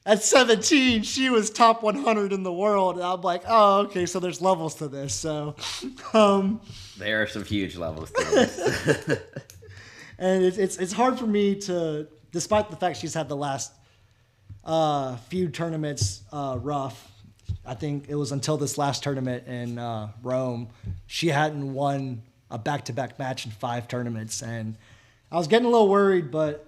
At 17, she was top 100 in the world. And I'm like, oh, okay, so there's levels to this. So, there are some huge levels to this. And it's hard for me to, despite the fact she's had the last few tournaments rough. I think it was until this last tournament in Rome, she hadn't won a back-to-back match in 5 tournaments. And I was getting a little worried, but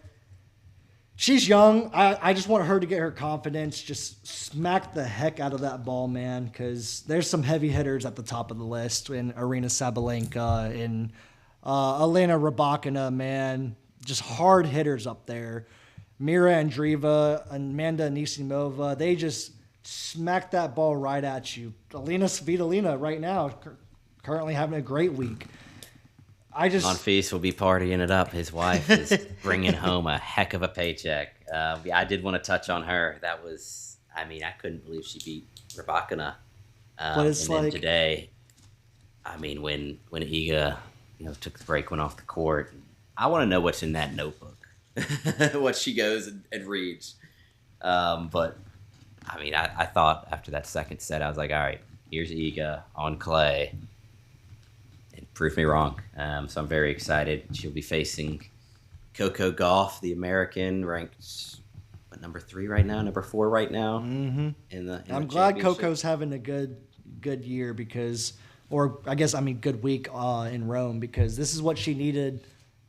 she's young. I just want her to get her confidence, just smack the heck out of that ball, man, because there's some heavy hitters at the top of the list in Arina Sabalenka and Elena Rybakina, man. Just hard hitters up there. Mira Andreeva, Amanda Anisimova, they just smack that ball right at you. Alina Svitolina right now, currently having a great week. Monfils will be partying it up. His wife is bringing home a heck of a paycheck. I did want to touch on her. That was, I couldn't believe she beat Rybakina. But it's and then today, when Iga, took the break, went off the court. I want to know what's in that notebook, what she goes and reads. But I thought after that second set, I was like, all right, here's Iga on clay. Proved me wrong. So I'm very excited. She'll be facing Coco Gauff, the American, ranked number 3 right now, number 4 right now. Mm-hmm. I'm glad Coco's having a good year good week in Rome, because this is what she needed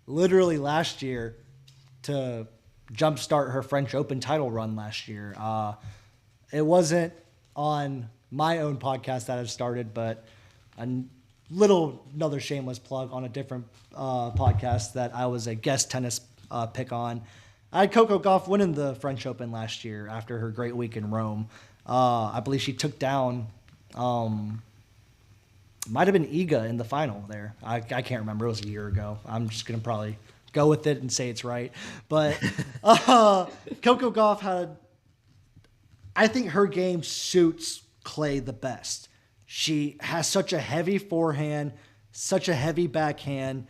literally last year to jumpstart her French Open title run last year. It wasn't on my own podcast that I started, but another shameless plug on a different podcast that I was a guest tennis pick on. I had Coco Gauff winning the French Open last year after her great week in Rome. I believe she took down, might have been Iga in the final there. I can't remember. It was a year ago. I'm just going to probably go with it and say it's right. But Coco Gauff I think her game suits clay the best. She has such a heavy forehand, such a heavy backhand.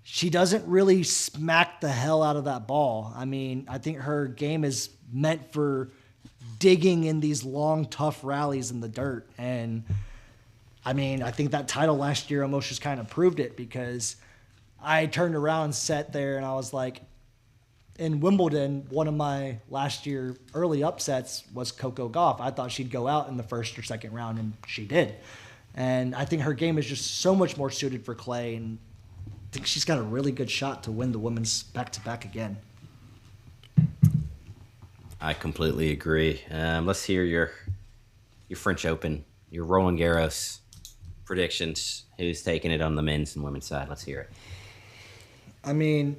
She doesn't really smack the hell out of that ball. I think her game is meant for digging in these long, tough rallies in the dirt. And, I think that title last year almost just kind of proved it, because I turned around and sat there and I was like, in Wimbledon, one of my last year early upsets was Coco Gauff. I thought she'd go out in the first or second round, and she did. And I think her game is just so much more suited for clay, and I think she's got a really good shot to win the women's back-to-back again. I completely agree. Let's hear your French Open, your Roland Garros predictions. Who's taking it on the men's and women's side? Let's hear it.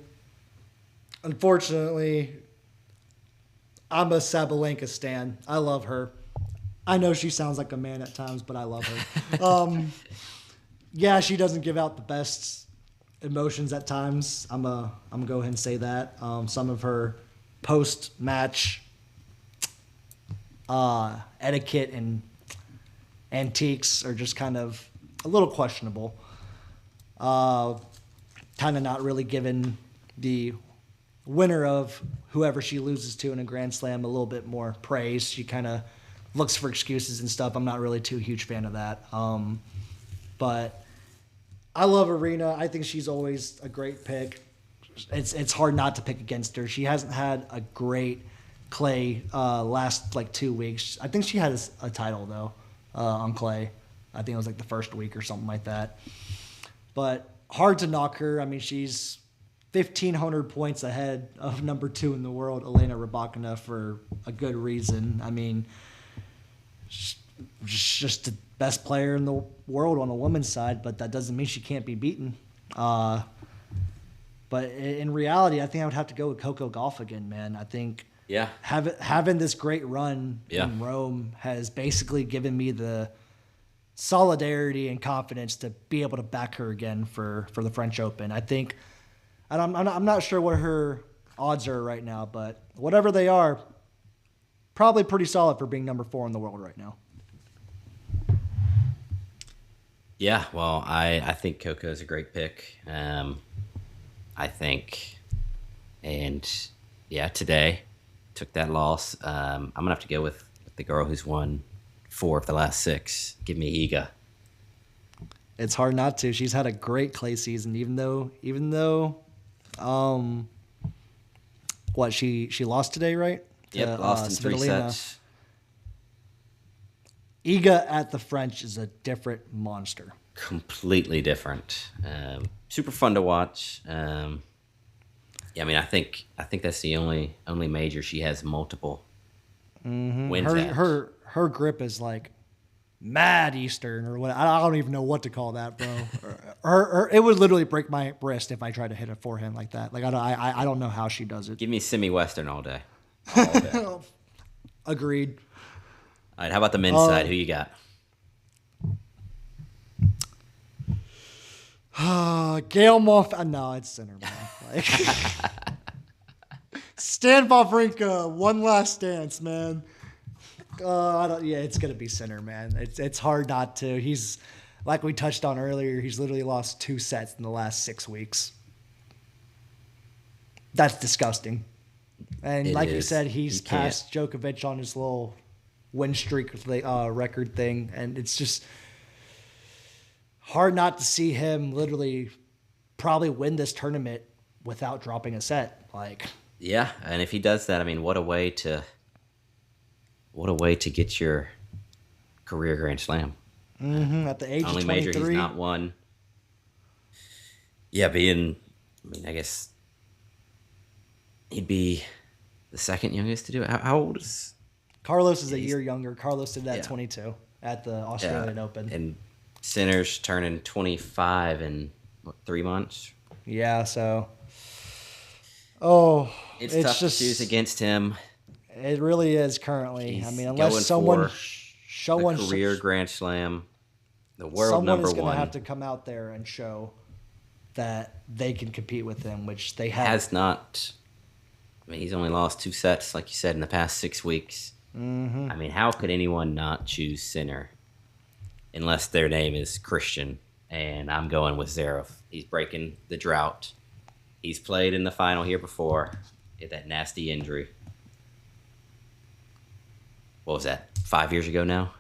Unfortunately, I'm a Sabalenka stan. I love her. I know she sounds like a man at times, but I love her. Yeah, she doesn't give out the best emotions at times. I'm gonna go ahead and say that. Some of her post-match etiquette and antiques are just kind of a little questionable. Kind of not really giving the winner of whoever she loses to in a Grand Slam a little bit more praise. She kind of looks for excuses and stuff. I'm not really too huge fan of that. But I love Arena. I think she's always a great pick. It's hard not to pick against her. She hasn't had a great clay last like 2 weeks. I think she had a title though on clay. I think it was like the first week or something like that. But hard to knock her. I mean, she's 1,500 points ahead of number 2 in the world, Elena Rybakina, for a good reason. I mean, she's just the best player in the world on the women's side, but that doesn't mean she can't be beaten. But in reality, I think I would have to go with Coco Gauff again, man. I think having this great run in Rome has basically given me the solidarity and confidence to be able to back her again for the French Open. I think, and I'm not sure what her odds are right now, but whatever they are, probably pretty solid for being number 4 in the world right now. Yeah, well, I think Coco is a great pick. I think, and yeah, today took that loss. I'm gonna have to go with the girl who's won 4 of the last 6. Give me Iga. It's hard not to. She's had a great clay season, even though she lost today, right? Yep, lost in 3 sets. Iga at the French is a different monster. Completely different. Super fun to watch. Yeah, I mean, I think that's the only major she has multiple wins at. Her grip is like mad Eastern or what. I don't even know what to call that, bro. It would literally break my wrist if I tried to hit a forehand like that. Like I don't know how she does it. Give me semi-Western all day. All day. Agreed. All right, how about the men's side? Who you got? Gail Monfils. No, it's center, man. Like, Stan Wawrinka, one last dance, man. It's gonna be center, man. It's hard not to. He's like we touched on earlier. He's literally lost 2 sets in the last 6 weeks. That's disgusting. And you said, he's passed Djokovic on his little win streak record thing, and it's just hard not to see him literally probably win this tournament without dropping a set. Like, yeah, and if he does that, I mean, what a way to get your career Grand Slam. Mm-hmm. At the age of 23. Only major he's not won. Yeah, I guess he'd be the second youngest to do it. How old is Carlos? Is a year younger. Carlos did that at 22 at the Australian Open. And Sinner's turning 25 in 3 months. Yeah, so it's tough to choose against him. It really is currently. He's unless someone the career Grand Slam, the world number 1. Someone is going to have to come out there and show that they can compete with him, which they have. Has not. I mean, he's only lost 2 sets, like you said, in the past 6 weeks. Mm-hmm. I mean, how could anyone not choose Sinner unless their name is Christian? And I'm going with Zverev. He's breaking the drought. He's played in the final here before. He had that nasty injury. What was that, 5 years ago now?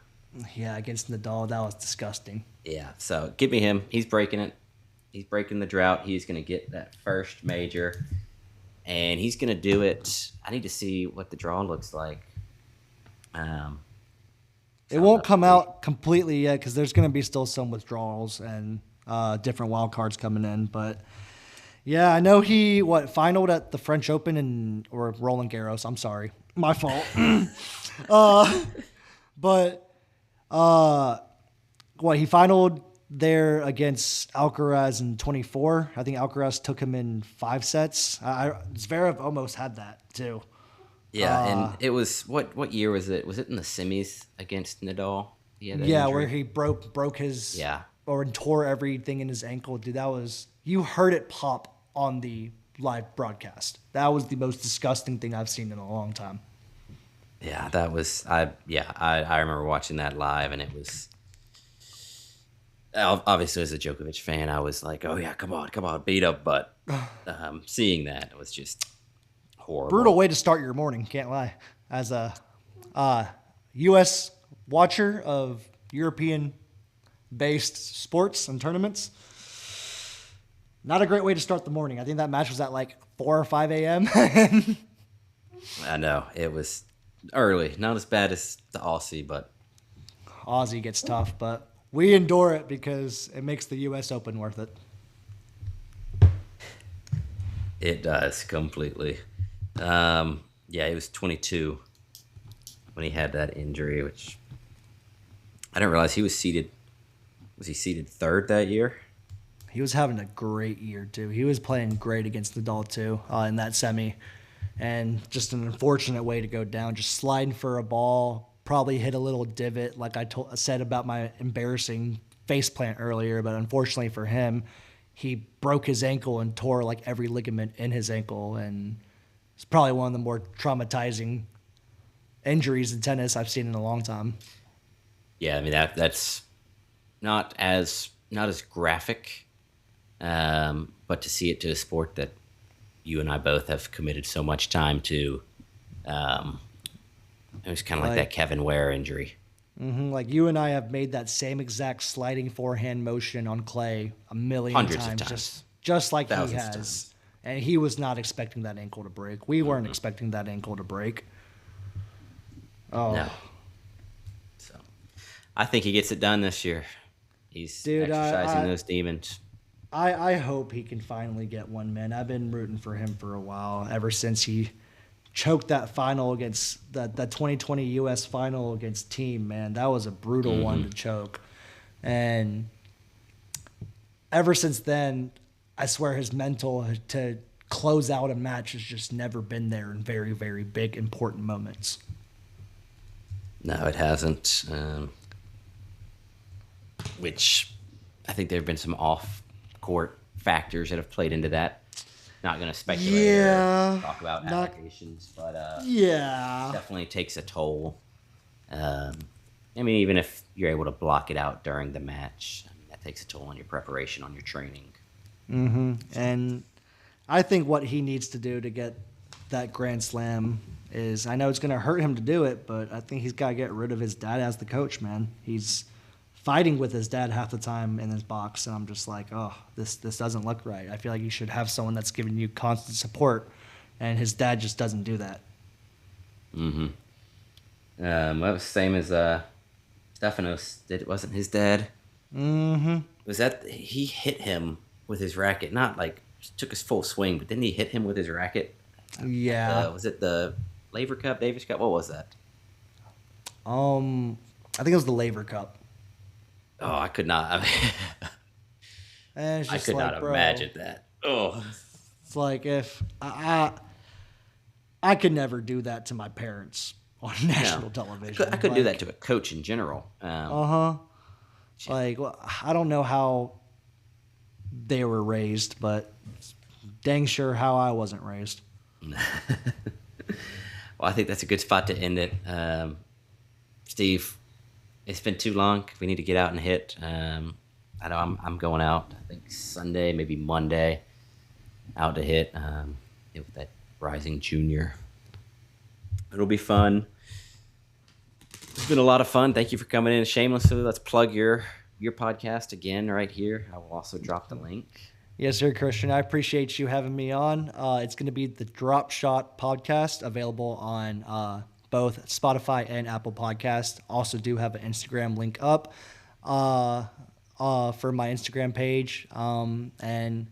Yeah, against Nadal. That was disgusting. Yeah, so give me him. He's breaking it. He's breaking the drought. He's going to get that first major. And he's going to do it. I need to see what the draw looks like. It won't come out completely yet because there's going to be still some withdrawals and different wild cards coming in. But, yeah, I know he, finaled at the French Open or Roland Garros. I'm sorry. My fault. He finaled there against Alcaraz in 24. I think Alcaraz took him in 5 sets. Zverev almost had that too. Yeah, and it was what year was it? Was it in the semis against Nadal? Yeah, where he broke his or tore everything in his ankle. Dude, that was, you heard it pop on the live broadcast. That was the most disgusting thing I've seen in a long time. Yeah, that was I remember watching that live, and it was obviously as a Djokovic fan, I was like, oh yeah, come on, beat up. But seeing that, it was just horrible. Brutal way to start your morning. Can't lie. As a U.S. watcher of European-based sports and tournaments. Not a great way to start the morning. I think that match was at like 4 or 5 a.m. I know. It was early. Not as bad as the Aussie, but... Aussie gets tough, but we endure it because it makes the U.S. Open worth it. It does, completely. Yeah, he was 22 when he had that injury, which I didn't realize he was seeded. Was he seeded third that year? He was having a great year, too. He was playing great against Nadal, too, in that semi. And just an unfortunate way to go down. Just sliding for a ball, probably hit a little divot, like I said about my embarrassing faceplant earlier. But unfortunately for him, he broke his ankle and tore like every ligament in his ankle. And it's probably one of the more traumatizing injuries in tennis I've seen in a long time. Yeah, I mean, that's not as graphic, but to see it to a sport that you and I both have committed so much time to, it was kind of like that Kevin Ware injury. Mm-hmm, like you and I have made that same exact sliding forehand motion on clay a million Hundreds of times, just like Thousands he of has. times. And he was not expecting that ankle to break. We weren't expecting that ankle to break. Oh. No. So, I think he gets it done this year. He's exercising those demons. I hope he can finally get one, man. I've been rooting for him for a while, ever since he choked that final against the 2020 U.S. final against Team, man. That was a brutal one to choke. And ever since then, I swear his mental to close out a match has just never been there in very, very big, important moments. No, it hasn't. Which I think there have been some off-court factors that have played into that. Not going to speculate or talk about allegations, but definitely takes a toll. I mean, even if you're able to block it out during the match, I mean, that takes a toll on your preparation, on your training. Mm-hmm. And I think what he needs to do to get that Grand Slam is, I know it's going to hurt him to do it, but I think he's got to get rid of his dad as the coach, man. He's fighting with his dad half the time in his box, and I'm just like, oh, this doesn't look right. I feel like you should have someone that's giving you constant support, and his dad just doesn't do that. Mm-hmm. That was the same as Stefanos. It wasn't his dad. Mm-hmm. Was that he hit him with his racket? Not like took his full swing, but didn't he hit him with his racket? Yeah. Was it the Laver Cup, Davis Cup? What was that? I think it was the Laver Cup. Oh, I could not. I could not imagine that. Oh, it's like if I could never do that to my parents on national television. I couldn't do that to a coach in general. Like, well, I don't know how they were raised, but dang sure how I wasn't raised. Well, I think that's a good spot to end it. Steve, it's been too long. We need to get out and hit. I know I'm going out, I think Sunday, maybe Monday, out to hit with that rising junior. It'll be fun. It's been a lot of fun. Thank you for coming in shamelessly. Let's plug your podcast again right here. I will also drop the link. Yes, sir, Christian. I appreciate you having me on. It's going to be the Drop Shot podcast, available on both Spotify and Apple Podcast. Also do have an Instagram link up for my Instagram page. And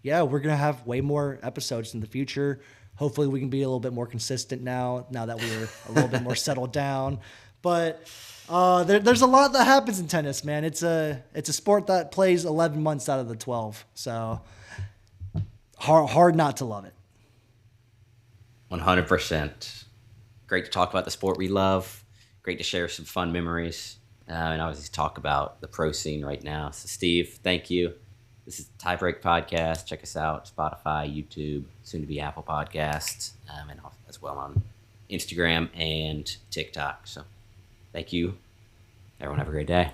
yeah, we're going to have way more episodes in the future. Hopefully we can be a little bit more consistent now that we're a little bit more settled down. But there's a lot that happens in tennis, man. It's a sport that plays 11 months out of the 12. So hard not to love it. 100%. Great to talk about the sport we love. Great to share some fun memories. And obviously talk about the pro scene right now. So Steve, thank you. This is the Tiebreak Podcast. Check us out, Spotify, YouTube, soon to be Apple Podcasts, and as well on Instagram and TikTok. So thank you. Everyone have a great day.